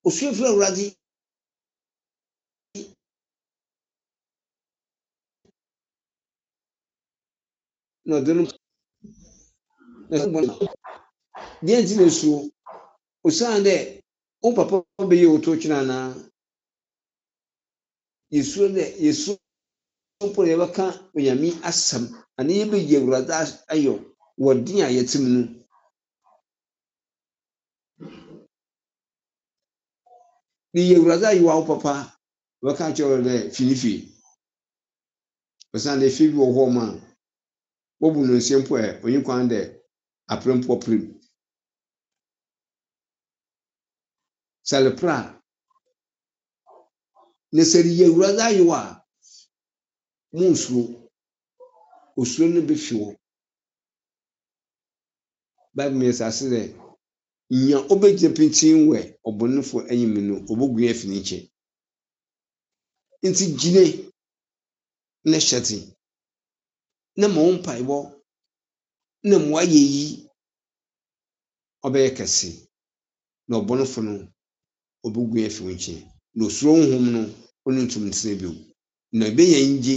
osuafo Awurade na ɔde no deɛ nti na esuo. Osan dɛ wo papa bɛyɛ wo to twena anaa yesuo dɛ yesuo mpo na yɛbɛka Onyame asɛm ana yɛbɛyi Awurade ayɔ wɔ den a yɛte mu no. Ne yɛ Awurade ayɔ wo papa bɛka kyerɛ wo dɛ fini fie. Osan dɛ fie bi wɔ hɔ ma wobu no nsie mpo ɛ onye kwan dɛ aprɛmpo prem salepra ne sɛri yɛ awurade ayɛ a mo nsuro osuro no bɛfi wɔ bible yɛ sase dɛ nya obɛgyina pintin wɛ ɔbɔnefo anyim no obogu afi ne nkyɛn nti gyine ne hyɛte na ma wo mpaebɔ na ma wayɛ yi ɔbɛyɛ kɛse na ɔbɔnefo no obogu afi wo nkyɛn na osuro honhom no ɔno ntum ntena bio na ɛbɛyɛ ngye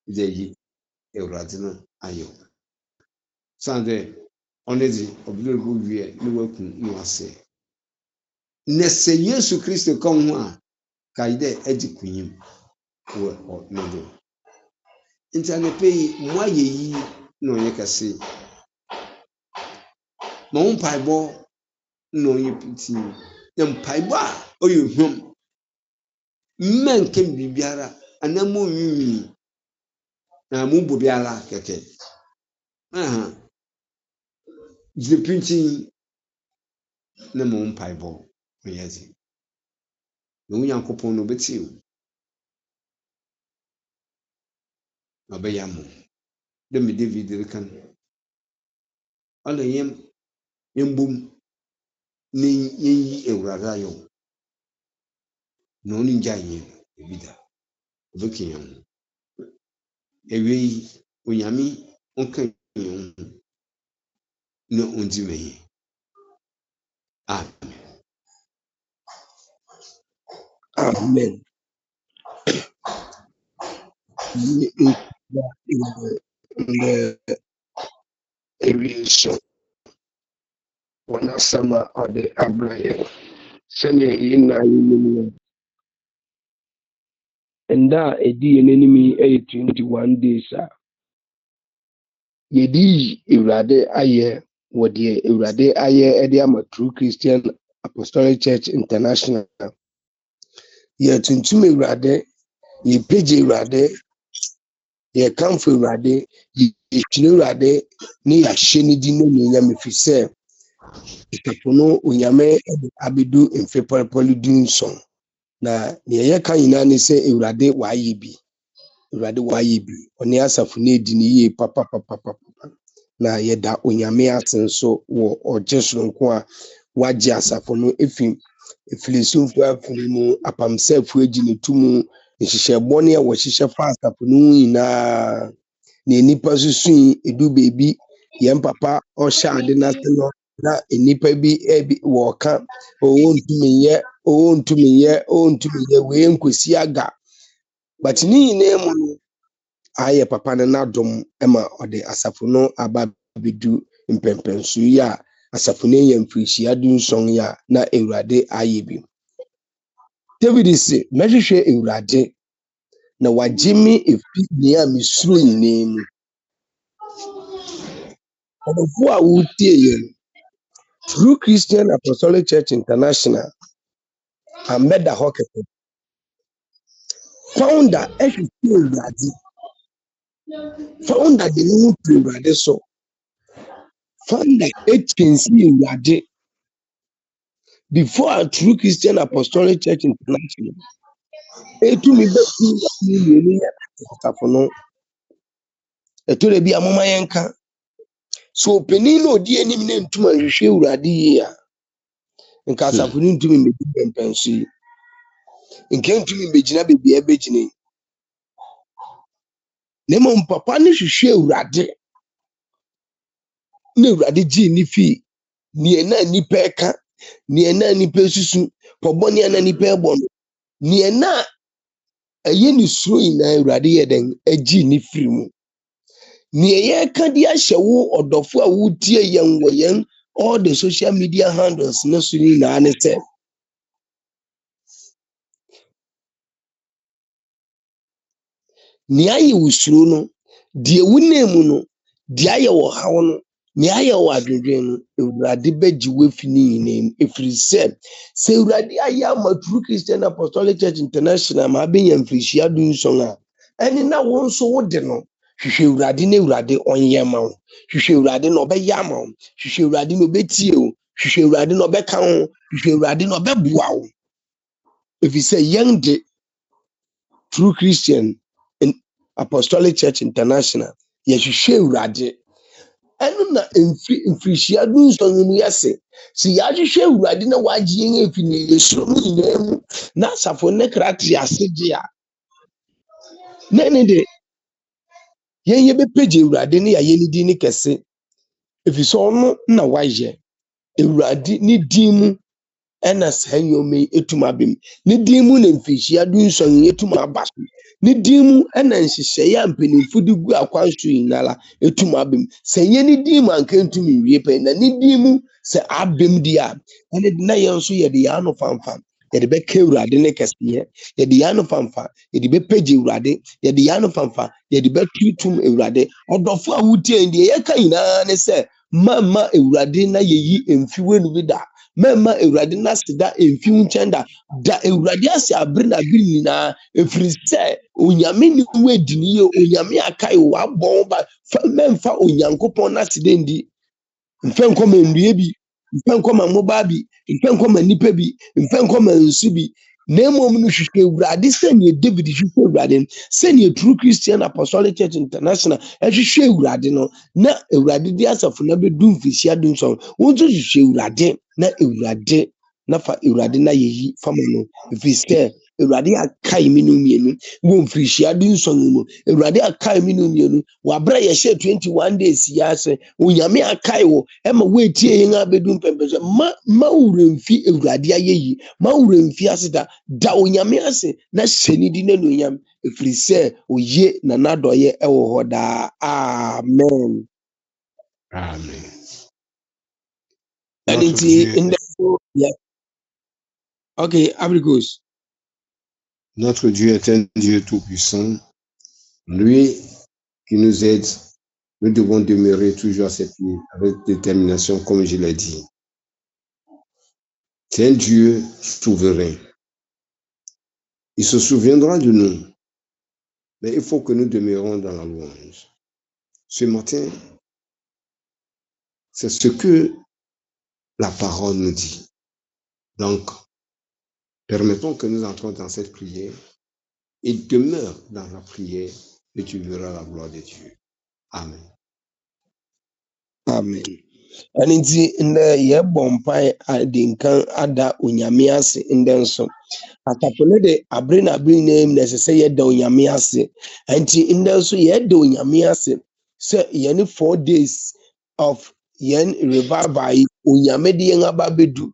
dɛ yi awurade no ayɛ san dɛ ɔno dze ɔbɛdɛ go wie ne waku ne wasɛ na sɛ yesu kristo ka ho a kae dɛ agye kunyim wɔ ne do nti anɔpɛ yi mo ayɛ yi na ɔyɛ kɛse ma wo mpaebɔ na ɔyɛ piti na mpaebɔ a ɔyɛ hwam mma nka biribiara anaa mo nwiinwii na mo bɔ biara kɛkɛ gyina pintin na ma wo mpaebɔ ɔyɛ dze na wo nyankopɔn no ɔbɛtie wo na ɔbɛyɛ mo dɛ me david reka no ɔna yɛmbom na yɛnyi awurade ayɛ wo na ɔno ngya yɛn ebi da ɔbɛka yɛn ho awie yi onyame ɔnka yɛn ho na ɔndzi ma yɛn Amen. Aviation. When a summer or the Abraham. Send ye in and that a D an enemy 21 days. Yedi Irade Aye, what ye Irade Aye Ediama True Christian Apostolic Church International. Ye Tuntume Irade, ye Page Irade, ye Kamfu Irade, ye Irade, ni a Sheni Dino Yamifise. Itapono Unyame Abidu in February doing song. Na near Kayina ni say Irade Wayibi. Irade Wayibi. Oni asafune dini papa. Na yɛda onyame ase nso wɔ ɔgye nko a wagye asafo no efilisumfo afiri mu apamsɛfo egyina tumu nhyehyɛ bɔne a wɔhyehyɛ fa asafo no nyinaa na nipa susui edu beebi yɛn papa ɔhyɛ ade n'ase no na nipa bi wɔka ntumi yɛ wee nkosi aga but ne nyinaa mu no ayɛ papa no n'adom ma ɔde asafo no aba bedu mpɛmpɛnso yi a asafo no yɛ mfirihyia dunson yi a na Awurade ayɛ bi. David se mɛhwehwɛ Awurade na wagye me efi nea mesuro nyinaa mu. Ɔbɛfo a wotie yɛn True Christian Apostolic Church International amɛda hɔ kɛkɛ. Founder ɛhwehwɛ Awurade. Founder de ne ho to Awurade so. Founder etwensi Awurade. Before a True Christian Apostolic Church International, etu mi bɛ tu ni yɛ asafo no. Etu de bi amoma yɛn ka. So panin na odi anim na ntuma hwehwɛ Awurade yi a. Nka asafo no ntumi mbɛdi mpɛnso yi. Nka ntumi mbɛgyina beebi a ɛbɛgyina yi. Na mmom papa ne hwehwɛ Awurade. Na Awurade gye ne fi nea na nipa ɛka, nea na nipa susu, pɔbɔne na nipa ɛbɔ no. Nea na ɛyɛ ne suro nyinaa Awurade yɛ den agye ne firi mu. Nea yɛka de ahyɛ wo ɔdɔfo a wotie yɛn wɔ yɛn all the social media handles ne so nyinaa ne sɛ nea ayɛ wo suro no deɛ wunam mu no deɛ ayɛ wɔ haw no nea ayɛ wɔ adwendwen no Awurade bɛgye wo afi ne nyinaa mu ɛfiri sɛ Awurade ayɛ ama True Christian Apostolic Church International ma abɛnya mfirihyia dunson a ɛne na wo nso wode no hwehwɛ Awurade na Awurade ɔnyɛ ma wo. Hwehwɛ Awurade na ɔbɛyɛ ama wo. Hwehwɛ Awurade na ɔbɛtie wo. Hwehwɛ Awurade na ɔbɛka wo. Hwehwɛ Awurade na ɔbɛboa wo. Ɛfiri sɛ yɛn de True Christian Apostolic Church International yɛhwehwɛ Awurade. Ɛno na mfirihyia du nsɔn mu yɛse sɛ yɛahwehwɛ Awurade na wagye yɛn afi ne yɛsuro mu nyinaa mu na asafo ne kra te ase gye a na ɛne de yɛn yɛbɛpagye Awurade ne yɛayɛ ne din ne kɛse. Ɛfiri sɛ ɔno na wayɛ. Awurade ne din mu ɛna saa nneɛma yi etum abem. Ne din mu na mfirihyia du nsɔn yi etum aba so. Ne din mu ɛna nhyehyɛeɛ a mpanimfo de gu akwan so nyinara etum abem. Sɛ nyɛ ne din mu anka ntumi nwie pɛ na ne din mu sɛ abem di a ɛne de na yɛn nso yɛde yɛn ano famfa yɛde bɛka Awurade ne kɛseɛ. Yɛde yɛn ano famfa yɛde bɛpagye Awurade. Yɛde yɛn ano famfa yɛde bɛtutum Awurade. Ɔdɔfo a wotie deɛ yɛka nyinaa ne sɛ mama Awurade na yɛyi mfiwe no bi da. Mema Awurade na seda emfi nkyɛn da Awurade ase abere na abere nyinaa efiri sɛ onyame ni wedi ni ye onyame akai wabɔ ba memfa onyankopɔn na seda ndi mfa nkɔma ndue bi mfa nkɔma mmoba bi mfa nkɔma nipa bi mfa nkɔma nsu bi na mmom no hwehwɛ Awurade sɛnea David hwehwɛ Awurade sɛnea True Christian Apostolic Church International hwehwɛ Awurade no na Awurade di asafo na bɛdu mfirihyia du nsɔn wɔn nso hwehwɛ Awurade na Awurade na fa Awurade na yɛyi fama no ɛfiri sɛ Awurade akae me no mmienu wɔ mfirihyia du nsɔn mu. Awurade akae me no mmienu wabra yɛhyɛ 21 days yi ase onyame akae wo ɛma woetie yɛn abɛdu mpɛmpɛ ma wura mfi Awurade ayɛ yi ma wura mfi ase da onyame ase na hyɛ ne di n'anuonyam ɛfiri sɛ oye na n'adɔyɛ ɛwɔ hɔ daa. Amen. Amen. Okay, Abricos. Notre Dieu est un Dieu tout-puissant. Lui qui nous aide, nous devons demeurer toujours à ses pieds avec détermination, comme je l'ai dit. C'est un Dieu souverain. Il se souviendra de nous, mais il faut que nous demeurions dans la louange. Ce matin, c'est ce que la parole nous dit. Donc, permettons que nous entrons dans cette prière et demeure dans la prière et tu verras la gloire de Dieu. Amen. Amen. And nti ndɛ yɛbɔ mpae adi nkan ada onyame ase ndɛ nso asafo no de abere na abere nyinaa na ɛsɛ sɛ yɛda onyame ase nti ndɛ nso yɛda onyame ase sɛ yɛne 4 days of yɛn revival yi onyame de yɛn aba bɛdu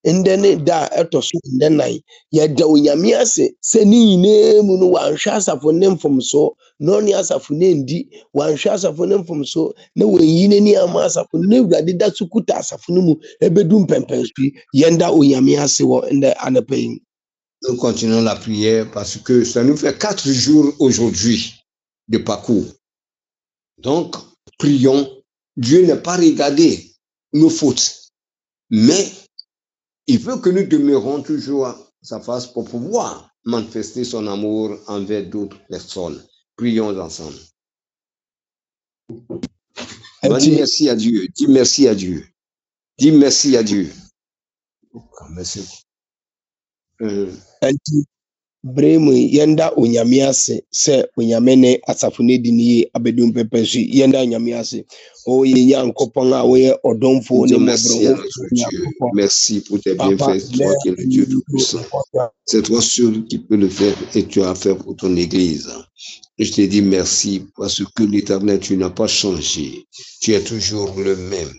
ndɛ ne da ɛtɔ so ndɛ nan yɛda onyame ase sɛ ne nyinaa mu no wanhwɛ asafo ne mfomso na ɔne asafo ne ndi wanhwɛ asafo ne mfomso na wɔnyi n'ani ama asafo ne Awurade da so kuta asafo no mu ɛbɛdu mpɛmpɛnso yɛnda onyame ase wɔ ndɛ anapa yi. Nous continuons la prière parce que ça nous fait 4 jours aujourd'hui de parcours. Donc, prions. Dieu n'a pas regardé nos fautes, mais il veut que nous demeurions toujours à sa face pour pouvoir manifester son amour envers d'autres personnes. Prions ensemble. Dis merci à Dieu. Dis merci à Dieu. Dis merci à Dieu. Merci. Bremu yenda onyame ase se onyame ne asafo ne di ne abedum pepe so yenda onyame ase o yenya nkopon a wo ye odomfo ne mabro. Merci pour tes bienfaits, toi qui es le Dieu tout-puissant. C'est toi seul qui peux le faire et tu as fait pour ton église. Je te dis merci parce que l'Éternel, tu n'as pas changé. Tu es toujours le même.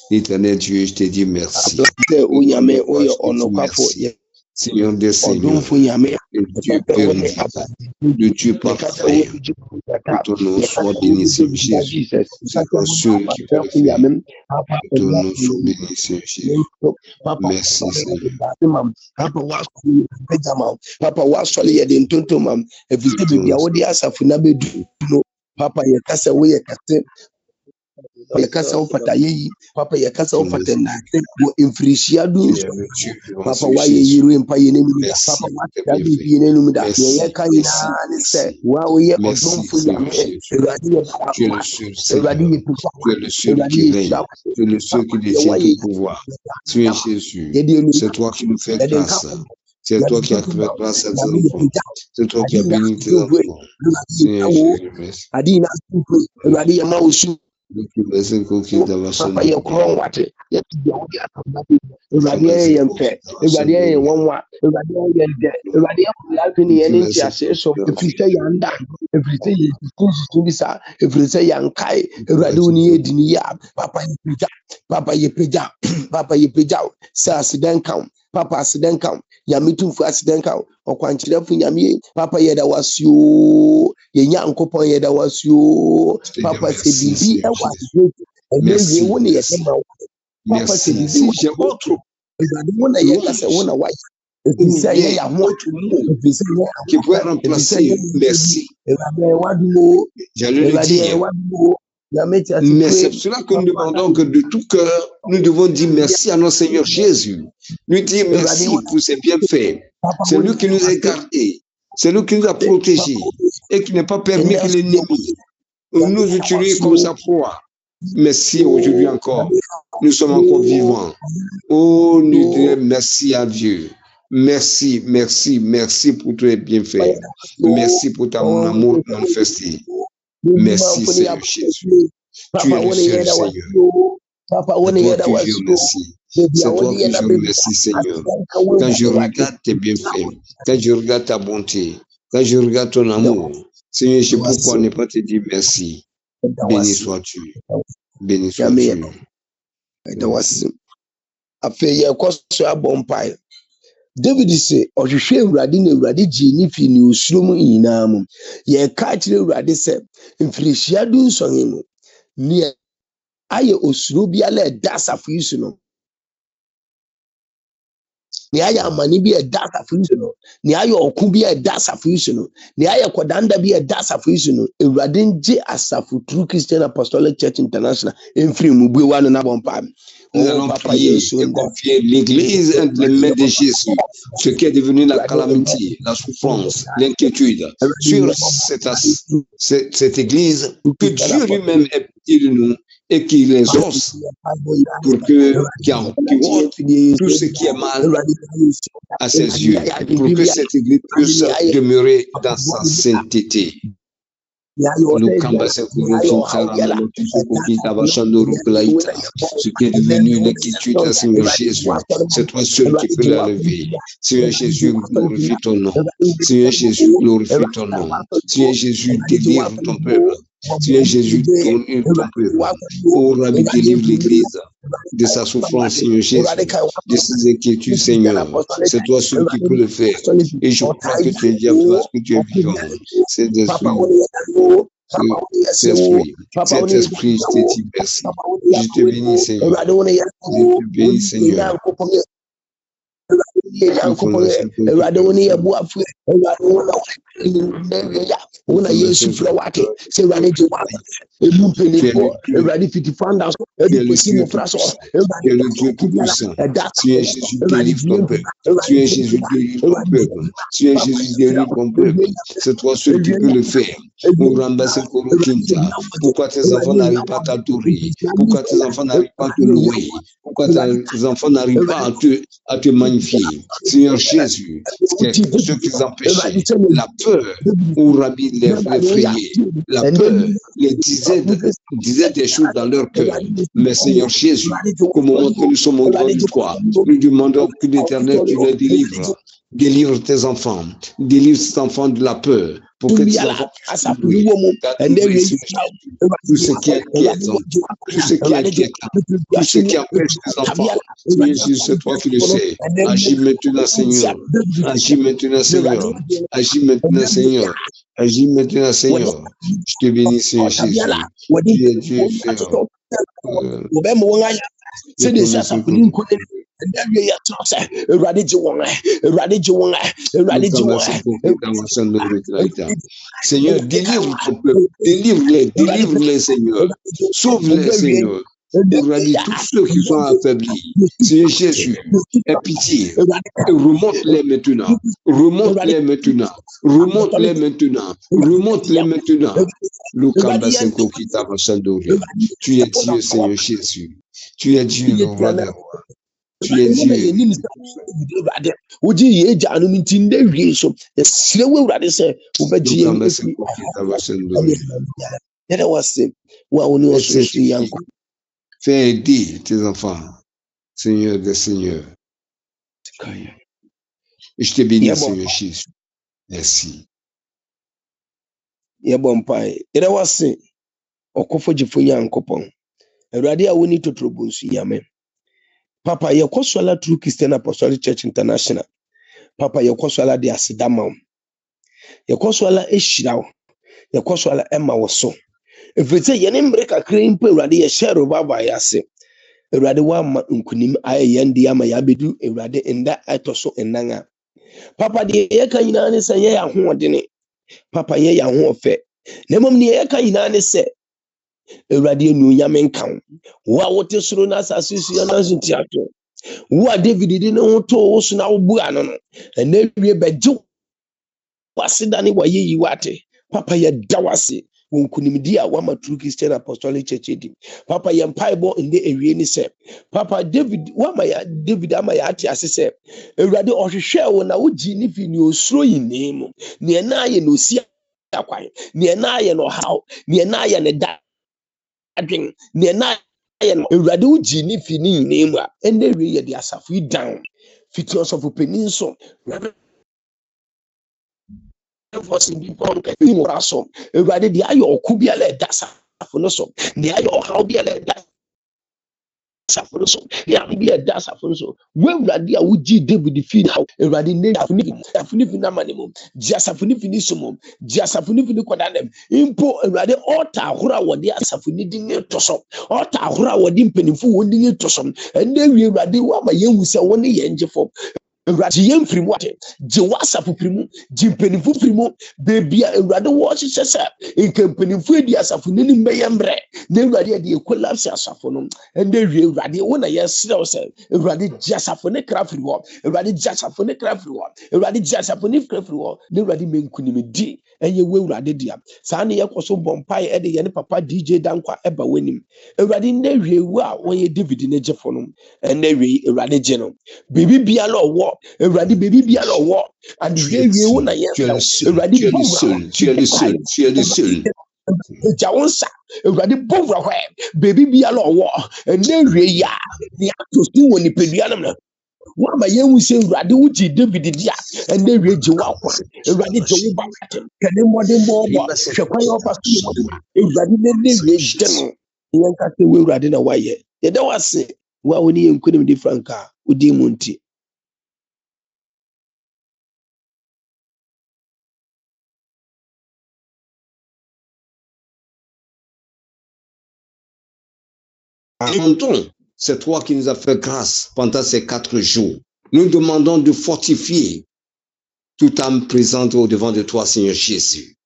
L'Éternel Dieu, je te dis merci. Seigneur des Seigneurs, le Dieu permis, le Dieu parfait, que ton nom soit béni, Seigneur Jésus. C'est toi seul qui peut le faire. Que ton nom soit béni, Seigneur Jésus. Merci, Seigneur. Papa, wasoli ya dentonto mam. Evite bibi awodi asafu na bedu no. Papa, yekase we yekase. yɛkasa wofata yɛyi papa yɛkasa wofata nate wɔ mfirihyia du papa wayɛ yiri mpa yɛ n'anim da papa wayɛ bibi yɛ n'anim da deɛ yɛka nyinaa ne sɛ wa woyɛ ɔdomfo nyame awurade yɛ awurade yɛ pupa awurade yɛ hyira tu es le seul qui détient tout pouvoir. Tu es Jésus. C'est toi qui nous fais grâce. C'est toi qui as fait grâce à tes enfants. C'est toi qui as béni tes enfants. Seigneur Jésus, merci. Papa yɛ korɔ wate yɛte deɛ wode atamade awurade yɛ mpɛ awurade yɛ nwanwa awurade yɛ dɛ awurade yɛ kɔyɛ ne yɛ ne ntiase so ɛfiri sɛ yɛnda ɛfiri sɛ yɛsusu bi saa ɛfiri sɛ yɛnkae awurade wo ne yɛ di ne yɛ papa yɛpagya papa yɛpagya papa yɛpagya sɛ asedɛn ka wo papa asedɛn ka wo nyame tumfo asedɛn ka wo ɔkwankyerɛfo nyame papa yɛda wasuo yɛnya nkopɔn yɛda wasuo papa sɛ biribi ɛwɔ asedɛn Merci. Merci. Si j'ai autre qui pourrait remplacer merci. J'allais le dire. Mais c'est pour cela que nous demandons que de tout cœur, nous devons dire merci à notre Seigneur Jésus. Lui dire merci pour ses bienfaits. C'est lui qui nous a gardés. C'est lui qui nous a protégés et qui n'a pas permis que l'ennemi nous utilise comme sa proie. Merci aujourd'hui encore. Nous sommes encore vivants. Oh, nous disons merci à Dieu. Merci, merci, merci pour tous les bienfaits. Merci pour ton amour manifesté. Merci, Seigneur Jésus. Tu es le seul Seigneur. C'est toi que je remercie. C'est toi que je remercie, Seigneur. Quand je regarde tes bienfaits, quand je regarde ta bonté, quand je regarde ton amour, Seigneur, je sais pourquoi ne pas te dire merci. Béni sois-tu. Béni sois-tu. David sɛ ɔhwehwɛ awurade na awurade gye ne fi ne osuro mu nyinaa mu yɛka kyerɛ awurade sɛ mfirihyia du nsɔnge no nea ayɛ osuro biara ɛda asafo yi so no nea ayɛ amane bi ɛda asafo yi so no nea ayɛ ɔko bi ɛda asafo yi so no nea ayɛ kɔdanda bi ɛda asafo yi so no awurade ngye asafo True Christian Apostolic Church International mfiri mu bue wa no na bɔmpa. Nous allons prier et confier l'Église entre les mains de Jésus, ce qui est devenu la calamité, la souffrance, l'inquiétude sur cette Église, que Dieu lui-même est petit de nous et qu'il les exauce pour qu'il ôte tout ce qui est mal à ses yeux, pour que cette Église puisse demeurer dans sa sainteté. Ce qui est devenu l'inquiétude à Seigneur Jésus, c'est toi seul qui peux la lever. Seigneur Jésus, glorifie ton nom. Seigneur Jésus, glorifie ton nom. Seigneur Jésus, délivre ton peuple. Seigneur Jésus, délivre ton peuple. Oh, Rabbi, délivre l'Église de sa souffrance, Seigneur Jésus, de ses inquiétudes, Seigneur. C'est toi seul qui peux le faire. Et je crois que tu es Dieu, parce que tu es vivant. C'est cet esprit, je te dis merci. Je te bénis, Seigneur. Je te bénis, Seigneur. Una Yesu flawake se wale jiwa emu peniko everybody 55 possible fraso tu es le Dieu tout-puissant. Tu es Jésus, délivre ton peuple. Tu es Jésus, délivre ton peuple. Tu es Jésus, délivre ton peuple. C'est toi seul qui peux le faire. Pourquoi tes enfants n'arrivent pas à t'adorer? Pourquoi tes enfants n'arrivent pas à te louer? Pourquoi tes enfants n'arrivent pas à te magnifier? Seigneur Jésus, c'est ce qui empêchait la peur ou Rabbi les effrayait. La peur les disait des choses dans leur cœur. Mais Seigneur Jésus, au moment que nous sommes au devant du croix, nous demandons que l'Éternel tu les délivres. Délivre tes enfants. Délivre tes enfants de la peur. Pour que tes enfants puissent tout ce qui est inquiétant, tout ce qui est inquiétant, tout ce qui empêche tes enfants. Jésus, c'est toi qui le sais. Agis maintenant, Seigneur. Agis maintenant, Seigneur. Agis maintenant, Seigneur. Agis maintenant, Seigneur. Je te bénis, Seigneur Jésus. Tu es Dieu, Seigneur. Seigneur, délivre ton peuple, délivre-les, Seigneur. Sauve-les, Seigneur. Tous ceux qui sont affaiblis, Seigneur Jésus, aie pitié. Remonte-les maintenant. Remonte-les maintenant. Remonte-les maintenant. Remonte-les maintenant. Tu es Dieu, Seigneur Jésus. Tu es Dieu, le roi des rois. Tu es Dieu. Fais aider tes enfants, Seigneur des Seigneurs. Et je te bénis, Seigneur Jésus. Merci. Papa, you kwaswala True Christian Apostolic Church International. Papa, you kwaswala de asidama. You kwaswala eshiraw. You kwaswala emma woso. If we say yene mbreka kren pe Awurade ye share baba yase. Awurade wa ma nkunim aye yende ama ya bedu Awurade enda etoso enanga. Papa de ye kan yina ne se ye ya hoodene. Papa ye ya ho ofe. Nemom ne ye kan yina ne se Awurade enu nyame nkan. Wa wote suro na asasisu ya na suntiato. Wa David did no to so na obu ano no. Ena wie beje wasidane wa ye yiwate. Papa ye dawase. Wonkunimdi a wama True Christian Apostolic Church edi. Papa ye mpaibo inde ewie ni se. Papa David wama ya David ama ya ati ase se. Awurade ohwehwe wo na wogi ni fi ni osuro yinemu. Ne na ye no si akwan. Ne na ye no haw. Ne na ye ne da adwen. Ne na Awurade wogi ni fi ni yinemu a ende wie ye de asafu down. Fiti osofu peninso. Forcing people in Rasom. Awurade de ayo okubia le dasa afono so. De ayo how bia le dasa afono so. De ayo bia dasa afono so. We Awurade a wogi David fi how Awurade ne afuni na manimo. Ji asafuni fini somo. Ji asafuni fini kodanem. Impo Awurade altar ahura wode asafuni dinge toso. Altar ahura wode mpanimfu wode dinge toso. Ende wie Awurade wa ma yenhu se woni ye ngefo. Awurade yem firi wate je wasapu primu je mpanimfu primu bebia Awurade wo hyehyɛ nke mpanimfu edi asafu nini mbeyembre na Awurade de collapse asafo no ende wie Awurade wo na yesrɛ wo sɛ Awurade je asafo ne kra firi wo Awurade je asafo ne kra firi wo Awurade je asafo ne kra firi wo na Awurade menkunimdi enye wo Awurade dia saa ne yɛkɔso bompai ede ye ne papa DJ Dankwa eba wanim Awurade na wie wo a wo ye David ne jefo no ende wie Awurade je no bibi bia lo wo Awurade baby bia lo wo and wie wo na ye Awurade tu es le seul Jawonsa Awurade bovra hwe baby bia lo wo and then wie ya ni atosi woni pedua nam wa ma ye hu se Awurade wuji David dia and then wie je wa kwa Awurade je wo ba kene modern bo hwe kwa yo pass Awurade ne wie je no yen ka se Awurade na wa ye ye da wase wa woni yen kunim di franka udi munti. Demandons, c'est toi qui nous as fait grâce pendant ces 4 jours. Nous demandons de fortifier toute âme présente au devant de toi, Seigneur Jésus.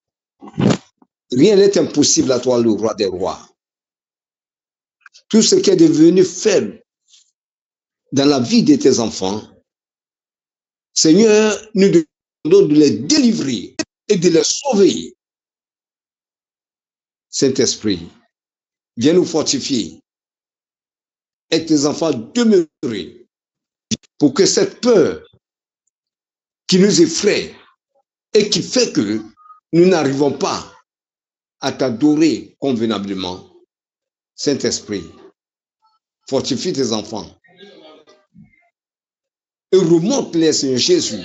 Rien n'est impossible à toi, le roi des rois. Tout ce qui est devenu faible dans la vie de tes enfants, Seigneur, nous demandons de les délivrer et de les sauver. Saint-Esprit, viens nous fortifier et tes enfants demeurer pour que cette peur qui nous effraie et qui fait que nous n'arrivons pas à t'adorer convenablement, Saint-Esprit, fortifie tes enfants et remonte-les, Seigneur Jésus,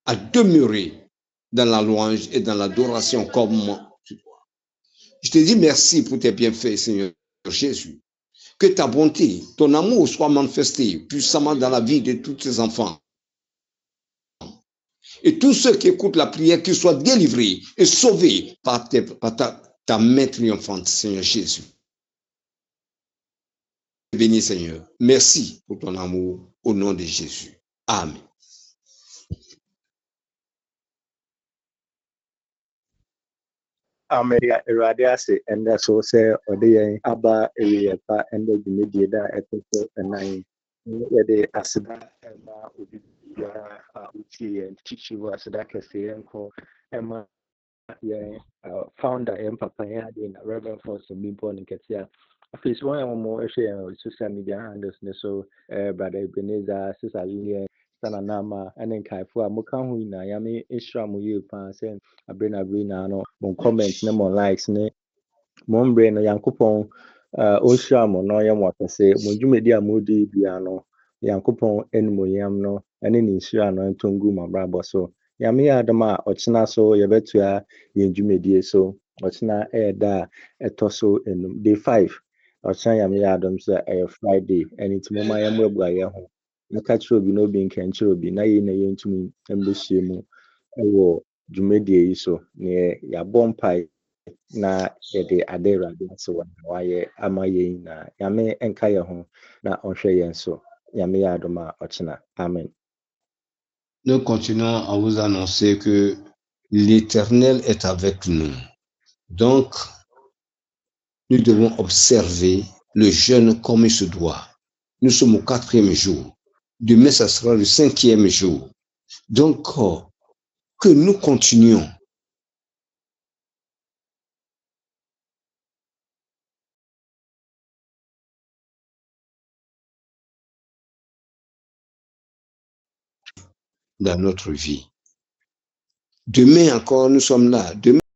à demeurer dans la louange et dans l'adoration comme tu dois. Je te dis merci pour tes bienfaits, Seigneur Jésus. Que ta bonté, ton amour soit manifesté puissamment dans la vie de tous tes enfants. Et tous ceux qui écoutent la prière, qu'ils soient délivrés et sauvés par ta main triomphante, Seigneur Jésus. Béni Seigneur. Merci pour ton amour. au nom de Jésus. Amen. Amelia Eradiase and that's also Ode Abba area and the media episode and nine. Yɛde aseda ɛma obi biara a wotie yɛn kyikyi wɔ aseda kɛseɛ nkɔ ɛma yɛn founder yɛn papa yɛn adeɛ na Reverend Foster Mimpo ne nkɛse a afei so wɔn a wɔhwɛ yɛn social media handles ne so Brother Ebenezer, Sister Lilian, Sana Nama ɛne nkaefo a moka ho nyinaa yɛame nhyira mo yie paa sɛ abere na abere nyinaa no mo comment ne mo likes ne mo mbrɛ no Yankopɔn ɔnhyira mo na ɔyɛ mo akɛse mo dwumadi a modi bia no Yankopɔn animuonyam no ɛne ne nhyira no nto ngu mo abrabɔ so Nyame yɛ adom a ɔkyena so yɛbɛtoa yɛn dwumadie so ɔkyena ɛyɛ da a ɛtɔ so enum day 5 ɔkyena Nyame yɛ adom sɛ ɛyɛ Friday ɛne nti moma yɛmmoaboa yɛn ho na ka kyerɛ obi na obi nkɛnkyerɛ obi na yɛn na yɛntumi mbɛhyia mu ɛwɔ dwumadie yi so na yɛabɔ mpae na yɛde ade Awurade ase wɔ na wayɛ ama yɛn nyinaa Nyame nka yɛn ho na ɔhwɛ yɛn so Nyame yɛ adom a ɔkyena amen. Nous continuons à vous annoncer que l'Éternel est avec nous. Donc, nous devons observer le jeûne comme il se doit. Nous sommes au 4e jour. Demain, ça sera le 5e jour. Donc, que nous continuions dans notre vie. Demain encore, nous sommes là. Demain,